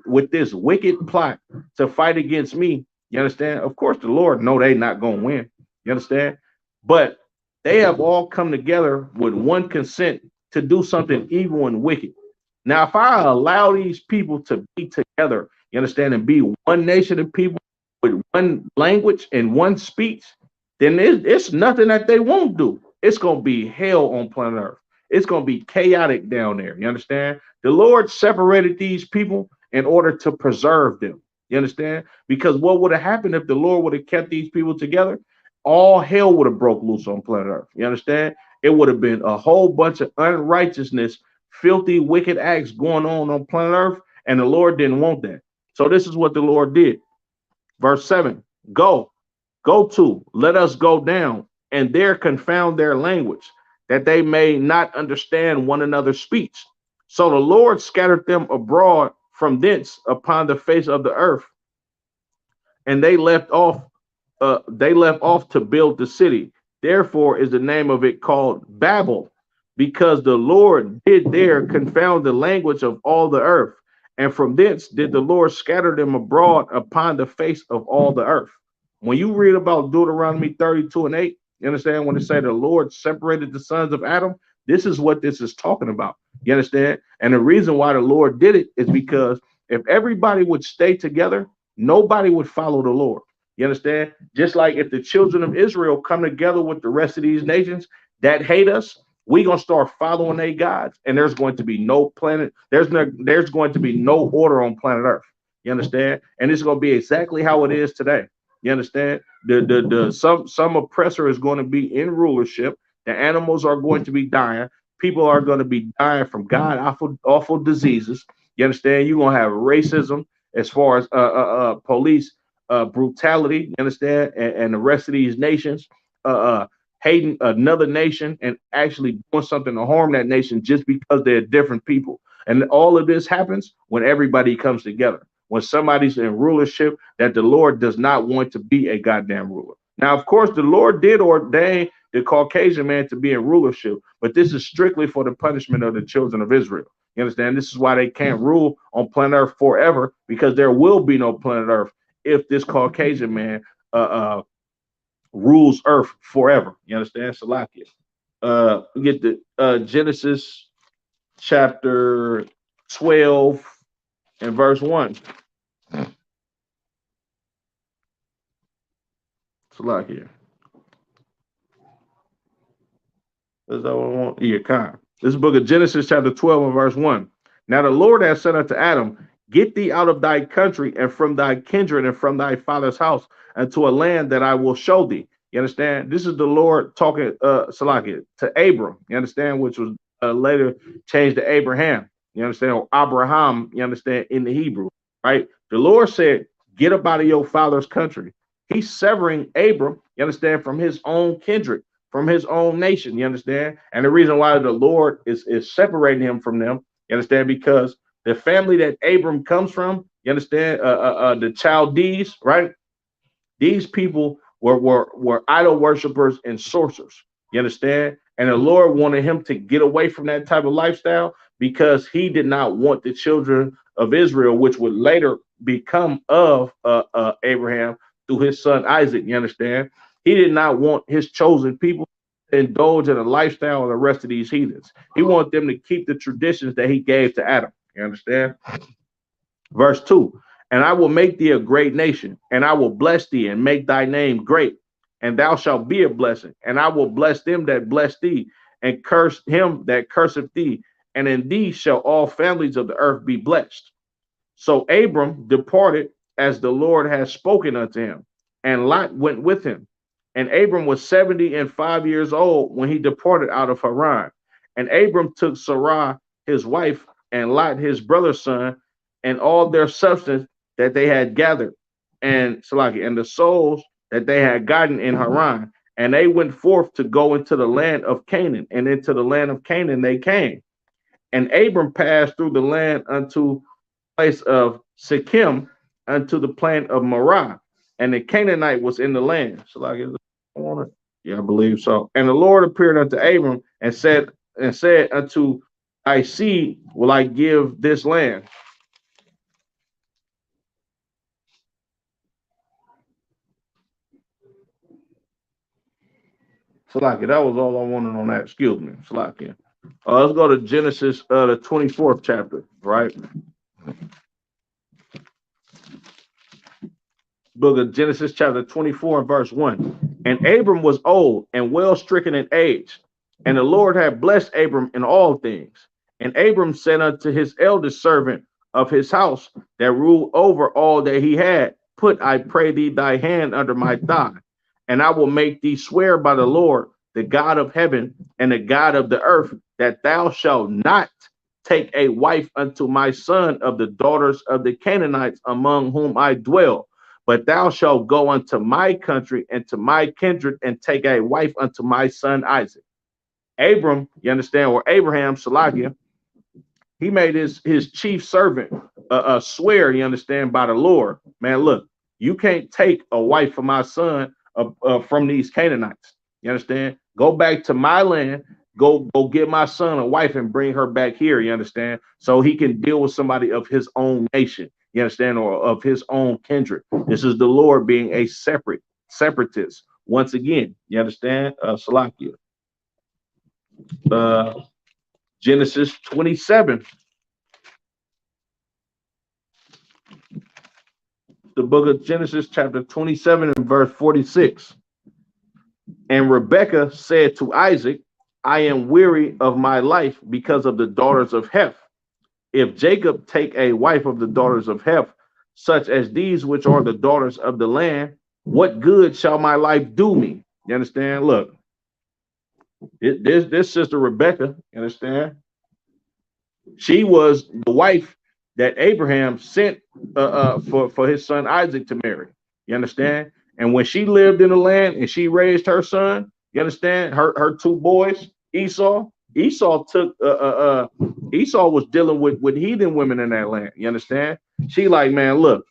with this wicked plot to fight against me. You understand? Of course, the Lord know they not going to win. You understand? But they have all come together with one consent to do something evil and wicked. Now, if I allow these people to be together, you understand, and be one nation of people with one language and one speech, then it's nothing that they won't do. It's going to be hell on planet Earth. It's going to be chaotic down there. You understand? The Lord separated these people in order to preserve them. You understand? Because what would have happened if the Lord would have kept these people together? All hell would have broke loose on planet Earth. You understand? It would have been a whole bunch of unrighteousness, filthy, wicked acts going on planet Earth, and the Lord didn't want that. So this is what the Lord did. Verse 7, go to, let us go down, and there confound their language, that they may not understand one another's speech. So the Lord scattered them abroad from thence upon the face of the earth, and they left off to build the city. Therefore is the name of it called Babel, because the Lord did there confound the language of all the earth. And from thence did the Lord scatter them abroad upon the face of all the earth. When you read about Deuteronomy 32 and 8, you understand when it say the Lord separated the sons of Adam, this is what this is talking about. You understand? And the reason why the Lord did it is because if everybody would stay together, nobody would follow the Lord. You understand? Just like if the children of Israel come together with the rest of these nations that hate us, we're gonna start following their gods, and there's going to be no planet, there's going to be no order on planet Earth. You understand? And it's gonna be exactly how it is today. You understand? Some oppressor is going to be in rulership. The animals are going to be dying. People are going to be dying from god awful diseases. You understand? You're gonna have racism as far as police brutality, you understand, and the rest of these nations hating another nation and actually doing something to harm that nation just because they're different people. And all of this happens when everybody comes together, when somebody's in rulership that the Lord does not want to be a goddamn ruler. Now, of course, the Lord did ordain the Caucasian man to be in rulership, but this is strictly for the punishment of the children of Israel. You understand? This is why they can't rule on planet Earth forever, because there will be no planet Earth if this Caucasian man rules Earth forever. You understand? Salakia. We get the Genesis chapter 12 and verse 1. Salakia. Is that what I want? Yeah, kind. This book of Genesis chapter 12 and verse 1. Now the Lord had said unto Adam, Get thee out of thy country and from thy kindred and from thy father's house unto a land that I will show thee. You understand? This is the Lord talking, Salaki, to Abram. You understand? Which was later changed to Abraham. You understand? Or Abraham. You understand? In the Hebrew, right? The Lord said, "Get up out of your father's country." He's severing Abram. You understand? From his own kindred, from his own nation. You understand? And the reason why the Lord is separating him from them. You understand? Because the family that Abram comes from, you understand, the Chaldees, right? These people were idol worshippers and sorcerers. You understand? And the Lord wanted him to get away from that type of lifestyle because he did not want the children of Israel, which would later become of Abraham through his son Isaac. You understand? He did not want his chosen people to indulge in a lifestyle of the rest of these heathens. He wanted them to keep the traditions that he gave to Adam. You understand? Verse 2, and I will make thee a great nation, and I will bless thee and make thy name great, and thou shalt be a blessing. And I will bless them that bless thee, and curse him that curseth thee. And in thee shall all families of the earth be blessed. So Abram departed as the Lord had spoken unto him, and Lot went with him. And Abram was 75 years old when he departed out of Haran. And Abram took Sarai his wife, and Lot his brother's son, and all their substance that they had gathered, and Salaki, and the souls that they had gotten in Haran. And they went forth to go into the land of Canaan, and into the land of Canaan they came. And Abram passed through the land unto place of Shechem unto the plain of Morah, and the Canaanite was in the land. So like, yeah, I believe so. And the Lord appeared unto Abram and said, unto thy seed will I give this land. Salakia, that was all I wanted on that. Excuse me, Salakia. Let's go to Genesis, the 24th chapter, right? Book of Genesis, chapter 24, and verse 1. And Abram was old and well stricken in age, and the Lord had blessed Abram in all things. And Abram said unto his eldest servant of his house that ruled over all that he had, Put, I pray thee, thy hand under my thigh, and I will make thee swear by the Lord, the God of heaven and the God of the earth, that thou shalt not take a wife unto my son of the daughters of the Canaanites among whom I dwell, but thou shalt go unto my country and to my kindred and take a wife unto my son Isaac. Abram, you understand, or Abraham, Salakia, he made his chief servant swear, you understand, by the Lord. Man, look, you can't take a wife for my son from these Canaanites. You understand? Go back to my land. Go get my son a wife and bring her back here. You understand? So he can deal with somebody of his own nation. You understand? Or of his own kindred. This is the Lord being a separatist. Once again, you understand? Salakia. Genesis 27. The book of Genesis, chapter 27, and verse 46. And Rebekah said to Isaac, I am weary of my life because of the daughters of Heth. If Jacob take a wife of the daughters of Heth, such as these which are the daughters of the land, what good shall my life do me? You understand? Look, this sister Rebekah, you understand? She was the wife that Abraham sent for his son Isaac to marry. You understand? And when she lived in the land and she raised her son, you understand? Her two boys, Esau took Esau was dealing with heathen women in that land. You understand? She like, man, look,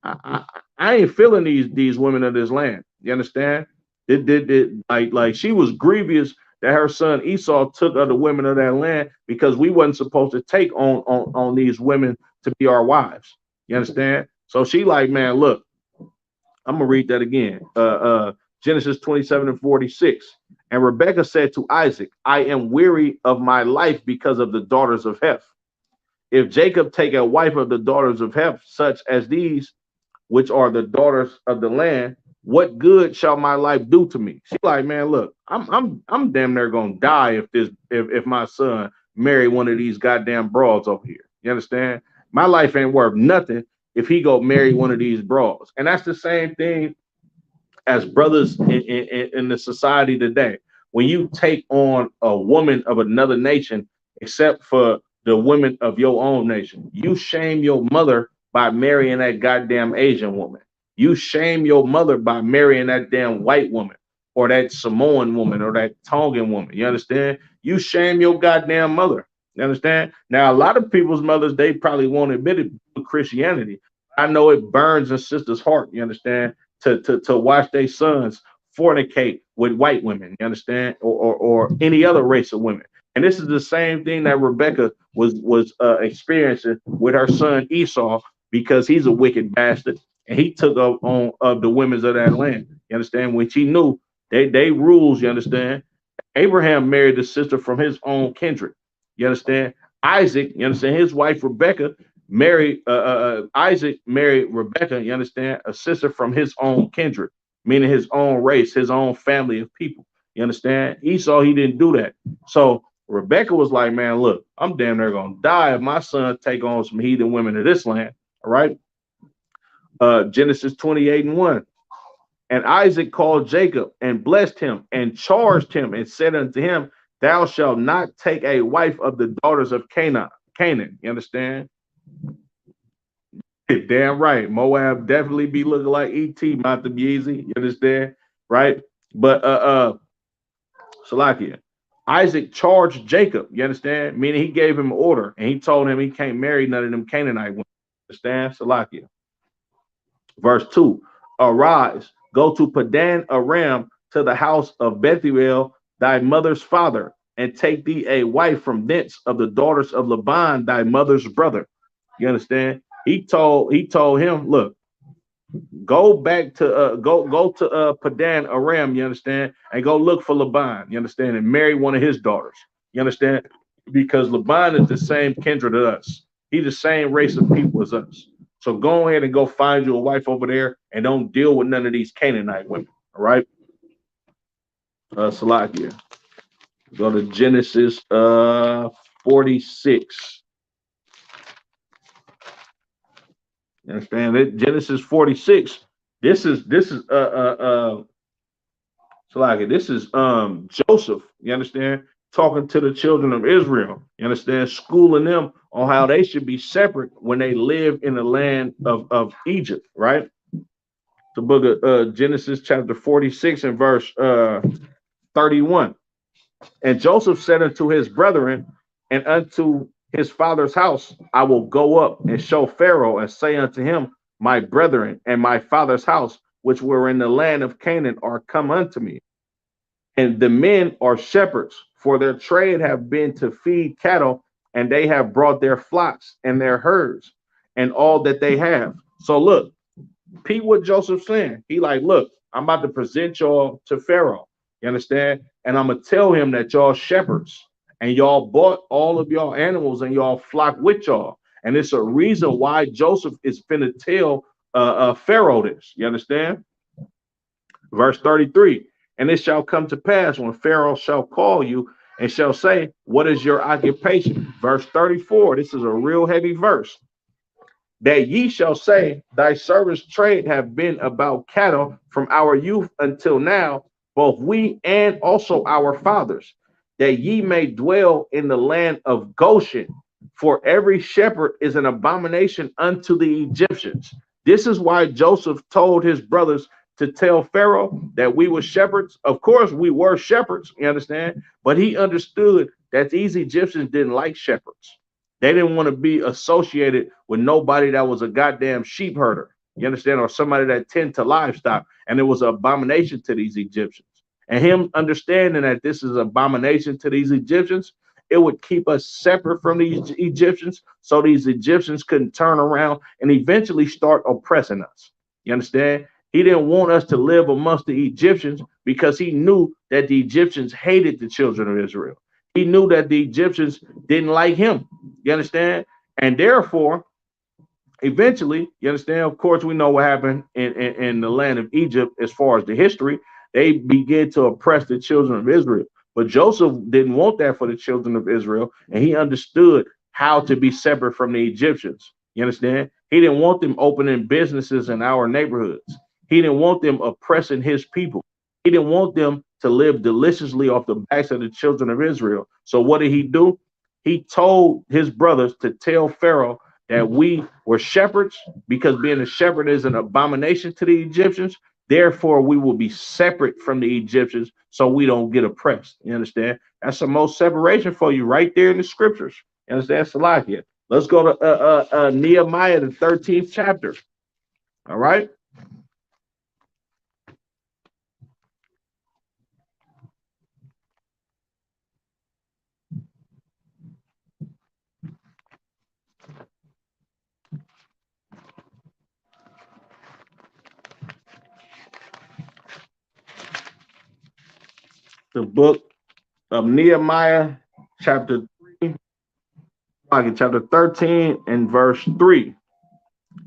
I ain't feeling these women of this land. You understand? Like she was grievous that her son Esau took other women of that land because we wasn't supposed to take on these women to be our wives. You understand? So she like, man, look, I'm gonna read that again. Genesis 27 and 46. And Rebekah said to Isaac, I am weary of my life because of the daughters of Heth. If Jacob take a wife of the daughters of Heth, such as these, which are the daughters of the land, what good shall my life do to me? She like, man, look, I'm damn near gonna die if my son marry one of these goddamn broads over here. You understand? My life ain't worth nothing if he go marry one of these broads. And that's the same thing as brothers in the society today. When you take on a woman of another nation, except for the women of your own nation, you shame your mother by marrying that goddamn Asian woman. You shame your mother by marrying that damn white woman or that Samoan woman or that Tongan woman. You understand? You shame your goddamn mother. You understand? Now, a lot of people's mothers, they probably won't admit it to Christianity. I know it burns a sister's heart. You understand? To watch their sons fornicate with white women, you understand, or any other race of women. And this is the same thing that Rebecca was experiencing with her son Esau, because he's a wicked bastard and he took up on of the women of that land. You understand? When she knew they rules, you understand. Abraham married a sister from his own kindred. You understand? Isaac, you understand, his wife Rebecca married Isaac married Rebecca, you understand, a sister from his own kindred, meaning his own race, his own family of people. You understand? Esau, he didn't do that. So Rebecca was like, man, look, I'm damn near gonna die if my son take on some heathen women of this land. All right. Genesis 28:1. And Isaac called Jacob and blessed him and charged him and said unto him, thou shalt not take a wife of the daughters of Canaan. You understand? Damn right. Moab definitely be looking like E.T. Mount the Yeezy. You understand? Right? But Salakia. Isaac charged Jacob, you understand? Meaning he gave him an order and he told him he can't marry none of them Canaanite women. Understand? Salakia. Verse 2. Arise, go to Padan Aram to the house of Bethuel, thy mother's father, and take thee a wife from thence of the daughters of Laban, thy mother's brother. You understand? He told him, look, go back to go to Padan Aram, you understand, and go look for Laban, you understand, and marry one of his daughters. You understand? Because Laban is the same kindred as us. He's the same race of people as us. So go ahead and go find you a wife over there and don't deal with none of these Canaanite women. All right. Salakia. Go to Genesis 46. You understand it? Genesis 46. This is Salakia. This is Joseph. You understand? Talking to the children of Israel. You understand? Schooling them on how they should be separate when they live in the land of Egypt, right? The book of Genesis chapter 46 and verse 31. And Joseph said unto his brethren and unto his father's house, I will go up and show Pharaoh and say unto him, my brethren and my father's house, which were in the land of Canaan, are come unto me. And the men are shepherds, for their trade have been to feed cattle, and they have brought their flocks and their herds and all that they have. So look, Pete, what Joseph's saying. He like, look, I'm about to present y'all to Pharaoh. You understand? And I'm gonna tell him that y'all shepherds and y'all bought all of y'all animals and y'all flock with y'all. And it's a reason why Joseph is finna tell Pharaoh this. You understand? Verse 33. And it shall come to pass when Pharaoh shall call you and shall say, what is your occupation? Verse 34. This is a real heavy verse. That ye shall say, thy servants' trade have been about cattle from our youth until now, both we and also our fathers, that ye may dwell in the land of Goshen, for every shepherd is an abomination unto the Egyptians. This is why Joseph told his brothers to tell Pharaoh that we were shepherds. Of course, we were shepherds, you understand? But he understood that these Egyptians didn't like shepherds. They didn't want to be associated with nobody that was a goddamn sheep herder, you understand, or somebody that tend to livestock. And it was an abomination to these Egyptians. And him understanding that this is an abomination to these Egyptians, it would keep us separate from these Egyptians so these Egyptians couldn't turn around and eventually start oppressing us. You understand? He didn't want us to live amongst the Egyptians because he knew that the Egyptians hated the children of Israel. He knew that the Egyptians didn't like him. You understand? And therefore, eventually, you understand, of course, we know what happened in the land of Egypt as far as the history. They began to oppress the children of Israel. But Joseph didn't want that for the children of Israel. And he understood how to be separate from the Egyptians. You understand? He didn't want them opening businesses in our neighborhoods. He didn't want them oppressing his people. He didn't want them to live deliciously off the backs of the children of Israel. So what did he do? He told his brothers to tell Pharaoh that we were shepherds, because being a shepherd is an abomination to the Egyptians. Therefore, we will be separate from the Egyptians so we don't get oppressed. You understand? That's the most separation for you right there in the scriptures. You understand? Salakia. Let's go to Nehemiah, the 13th chapter. All right. The book of Nehemiah, chapter 3, chapter 13 and verse 3.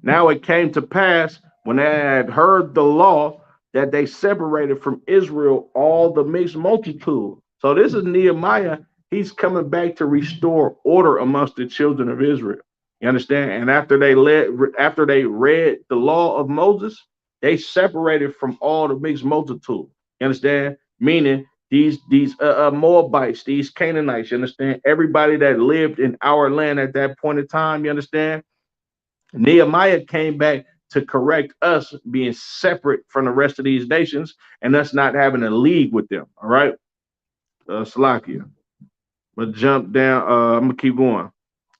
Now it came to pass, when they had heard the law, that they separated from Israel all the mixed multitude. So this is Nehemiah. He's coming back to restore order amongst the children of Israel. You understand? And after they read the law of Moses, they separated from all the mixed multitude. You understand? Meaning these Moabites, these Canaanites. You understand? Everybody that lived in our land at that point in time. You understand? Nehemiah came back to correct us being separate from the rest of these nations and us not having a league with them. All right. Salakia. I'm gonna jump down. I'm gonna keep going.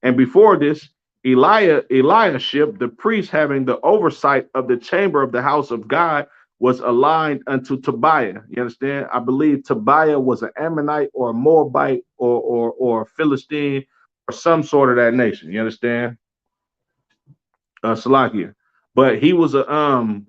And before this, Eliashib, the priest having the oversight of the chamber of the house of God, was aligned unto Tobiah. You understand? I believe Tobiah was an Ammonite or a Moabite or a Philistine or some sort of that nation. You understand? Salakia. But he was a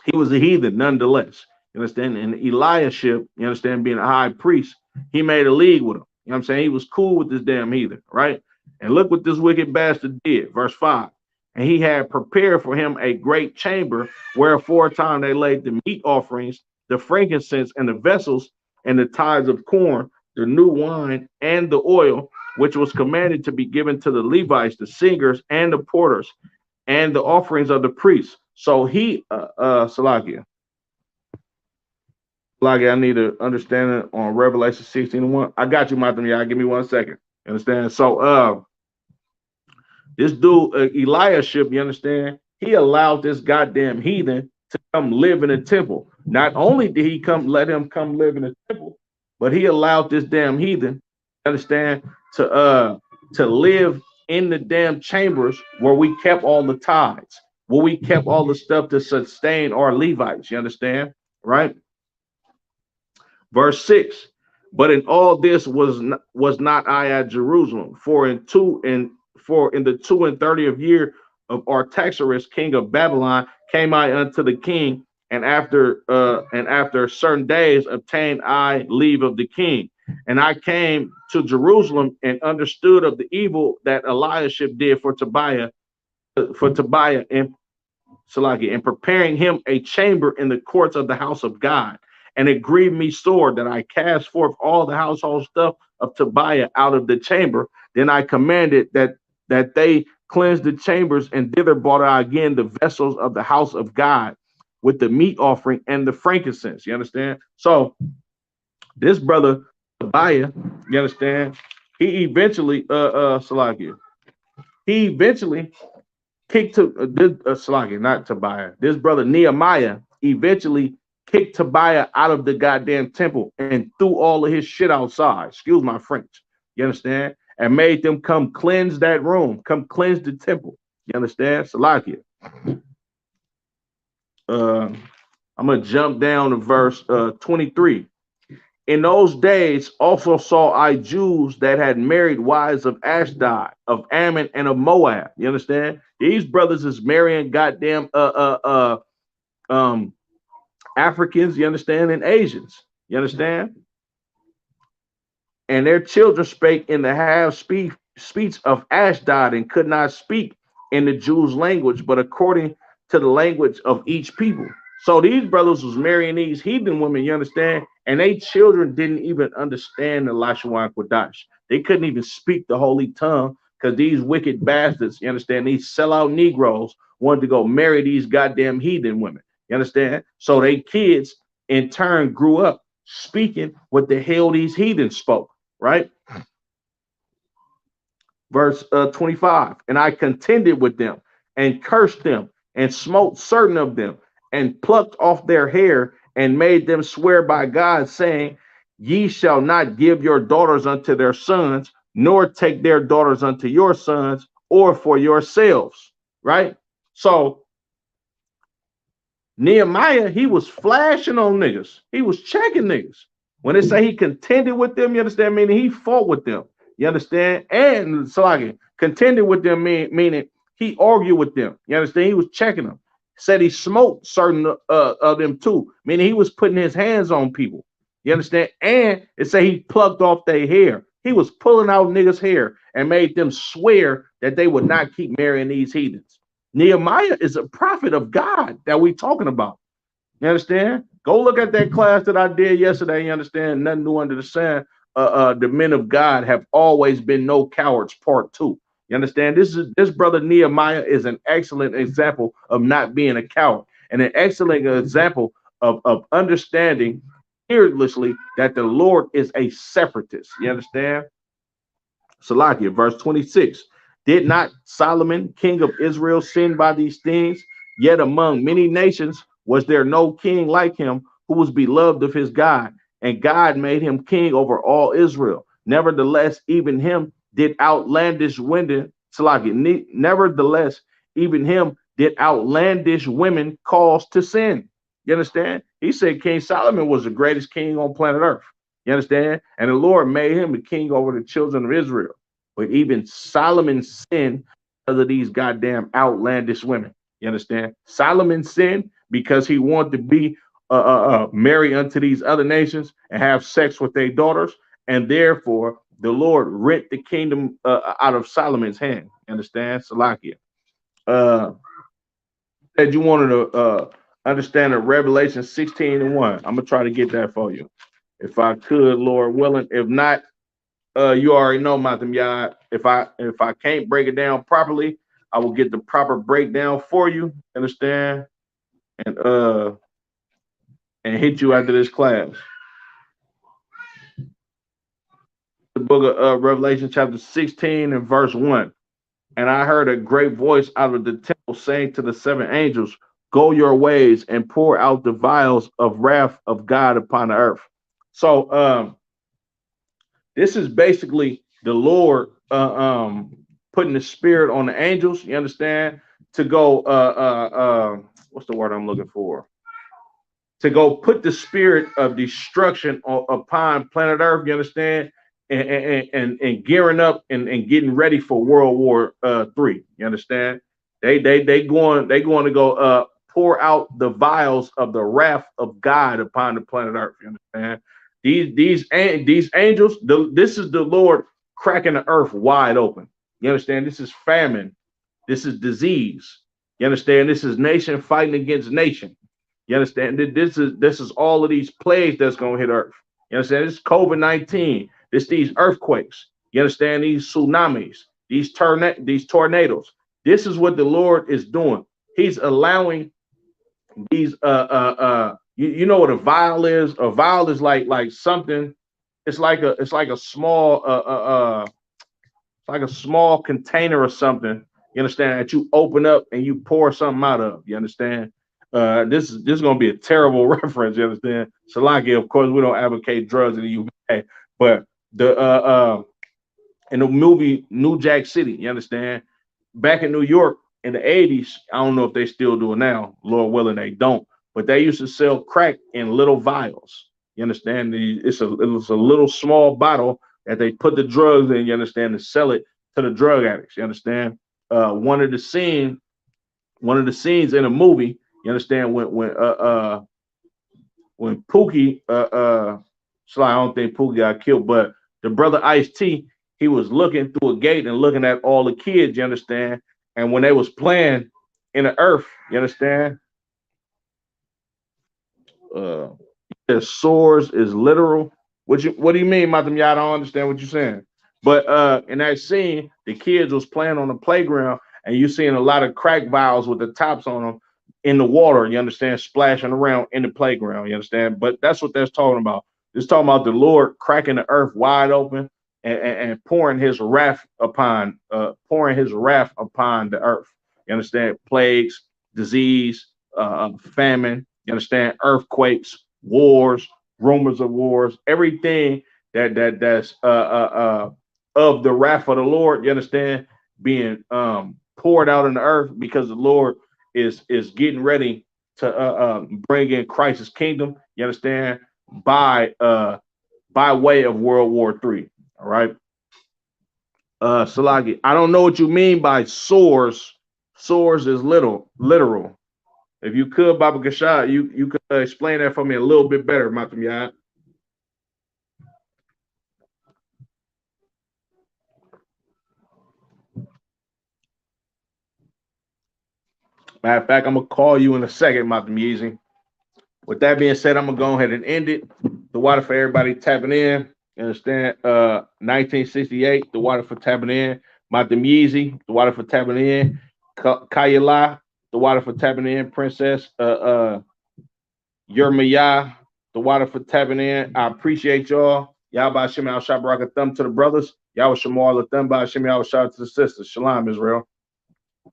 heathen nonetheless. You understand? And Eliashib, you understand, being a high priest, he made a league with him. You know what I'm saying? He was cool with this damn heathen, right? And look what this wicked bastard did. Verse 5. And he had prepared for him a great chamber, where aforetime they laid the meat offerings, the frankincense, and the vessels, and the tithes of corn, the new wine, and the oil, which was commanded to be given to the Levites, the singers, and the porters, and the offerings of the priests. So he, Salakia, I need to understand it on Revelation 16:1. I got you, Matam. Yeah, give me 1 second. You understand? So, this dude, Eliashib, you understand? He allowed this goddamn heathen to come live in the temple. Not only did he let him come live in the temple, but he allowed this damn heathen, understand, to live in the damn chambers where we kept all the tithes, where we kept all the stuff to sustain our Levites. You understand? Right? Verse 6. But in all this was not I at Jerusalem, for in the 32nd year of Artaxerxes, king of Babylon, came I unto the king, and after certain days obtained I leave of the king. And I came to Jerusalem and understood of the evil that Eliashib did for Tobiah in Salaki, and preparing him a chamber in the courts of the house of God. And it grieved me sore that I cast forth all the household stuff of Tobiah out of the chamber. Then I commanded that they cleanse the chambers, and thither brought I again the vessels of the house of God with the meat offering and the frankincense. You understand? So this brother Tobiah, you understand, he eventually Salakia, he eventually kicked to Salakia, not Tobiah. This brother Nehemiah eventually kicked Tobiah out of the goddamn temple and threw all of his shit outside. Excuse my French. You understand? And made them come cleanse that room, come cleanse the temple. You understand? Salakia. I'm gonna jump down to verse 23. In those days also saw I Jews that had married wives of Ashdod, of Ammon, and of Moab. You understand? These brothers is marrying goddamn Africans, you understand, and Asians. You understand? And their children spake in the half speech of Ashdod, and could not speak in the Jews' language, but according to the language of each people. So these brothers was marrying these heathen women, you understand? And they children didn't even understand the Lashawan Kodash. They couldn't even speak the holy tongue because these wicked bastards, you understand, these sellout Negroes wanted to go marry these goddamn heathen women. You understand? So they kids in turn grew up speaking what the hell these heathens spoke, right? Verse 25. And I contended with them and cursed them and smote certain of them and plucked off their hair and made them swear by God, saying, Ye shall not give your daughters unto their sons, nor take their daughters unto your sons, or for yourselves. Right? So Nehemiah, he was flashing on niggas. He was checking niggas. When they say he contended with them, you understand? Meaning he fought with them. You understand? And so like contended with them, meaning he argued with them. You understand? He was checking them. Said he smoked certain of them too, meaning he was putting his hands on people. You understand? And it say he plucked off their hair. He was pulling out niggas' hair and made them swear that they would not keep marrying these heathens. Nehemiah is a prophet of God that we talking about. You understand? Go look at that class that I did yesterday. You understand? Nothing new under the sun. The men of God have always been no cowards. Part 2. You understand? This brother Nehemiah is an excellent example of not being a coward, and an excellent example of understanding fearlessly that the Lord is a separatist. You understand? Salakia, verse 26. Did not Solomon, king of Israel, sin by these things? Yet among many nations was there no king like him, who was beloved of his God, and God made him king over all Israel. Nevertheless, even him did outlandish women, Salakia, nevertheless, even him did outlandish women cause to sin. You understand? He said King Solomon was the greatest king on planet Earth. You understand? And the Lord made him a king over the children of Israel. But even Solomon sinned because of these goddamn outlandish women. You understand? Solomon sinned because he wanted to be married unto these other nations and have sex with their daughters. And therefore, the Lord rent the kingdom out of Solomon's hand. You understand? Salakia. Said you wanted to understand the Revelation 16:1. I'm going to try to get that for you. If I could, Lord willing. If not, you already know, Matam Yad. If I can't break it down properly, I will get the proper breakdown for you. Understand? And hit you after this class. The book of Revelation, chapter 16 and verse 1. And I heard a great voice out of the temple saying to the 7 angels, Go your ways and pour out the vials of wrath of God upon the earth. So this is basically the Lord putting the spirit on the angels, you understand, to go what's the word I'm looking for? To go put the spirit of destruction upon planet Earth, you understand, and gearing up and getting ready for World War III. You understand? They going to go pour out the vials of the wrath of God upon the planet Earth. You understand? These angels, this is the Lord cracking the earth wide open. You understand? This is famine. This is disease. You understand? This is nation fighting against nation. You understand? This is all of these plagues that's gonna hit Earth. You understand? This is COVID-19. This these earthquakes. You understand? These tsunamis. These tornadoes. This is what the Lord is doing. He's allowing these you know what a vial is? A vial is like something. It's like a small like a small container or something. You understand that you open up and you pour something out of. You understand? This is gonna be a terrible reference. You understand? Salaki, of course, we don't advocate drugs in the UK, but the in the movie New Jack City, you understand? Back in New York in the 80s, I don't know if they still do it now. Lord willing, they don't. But they used to sell crack in little vials. You understand? It's a little small bottle that they put the drugs in. You understand? To sell it to the drug addicts. You understand? One of the scenes in a movie. You understand when Pookie so I don't think Pookie got killed, but the brother Ice-T, he was looking through a gate and looking at all the kids, you understand? And when they was playing in the earth, you understand? The swords is literal. What do you mean, Matam? Y'all don't understand what you're saying. But in that scene, the kids was playing on the playground, and you seeing a lot of crack vials with the tops on them in the water. You understand, splashing around in the playground. You understand, but that's what that's talking about. It's talking about the Lord cracking the earth wide open and pouring His wrath upon the earth. You understand, plagues, disease, famine. You understand, earthquakes, wars, rumors of wars, everything that's of the wrath of the Lord, you understand, being poured out in the earth because the Lord is getting ready to bring in Christ's kingdom, you understand, by by way of World War III. All right. Salagi, I don't know what you mean by source. Source is literal. If you could, Baba Gashad, you could explain that for me a little bit better, Matam Yad. Matter of fact, I'm gonna call you in a second, Matam Yeezy. With that being said, I'm gonna go ahead and end it. The water for everybody tapping in. You understand? 1968, the water for tapping in. Matam Yeezy, the water for tapping in. Kayala, the water for tapping in. Princess, Yermaya, the water for tapping in. I appreciate y'all. Y'all by Shimmy Al Shabaraka thumb to the brothers. Y'all Shamal Thumb by Shimmy Al Shah to the sisters. Shalom, Israel.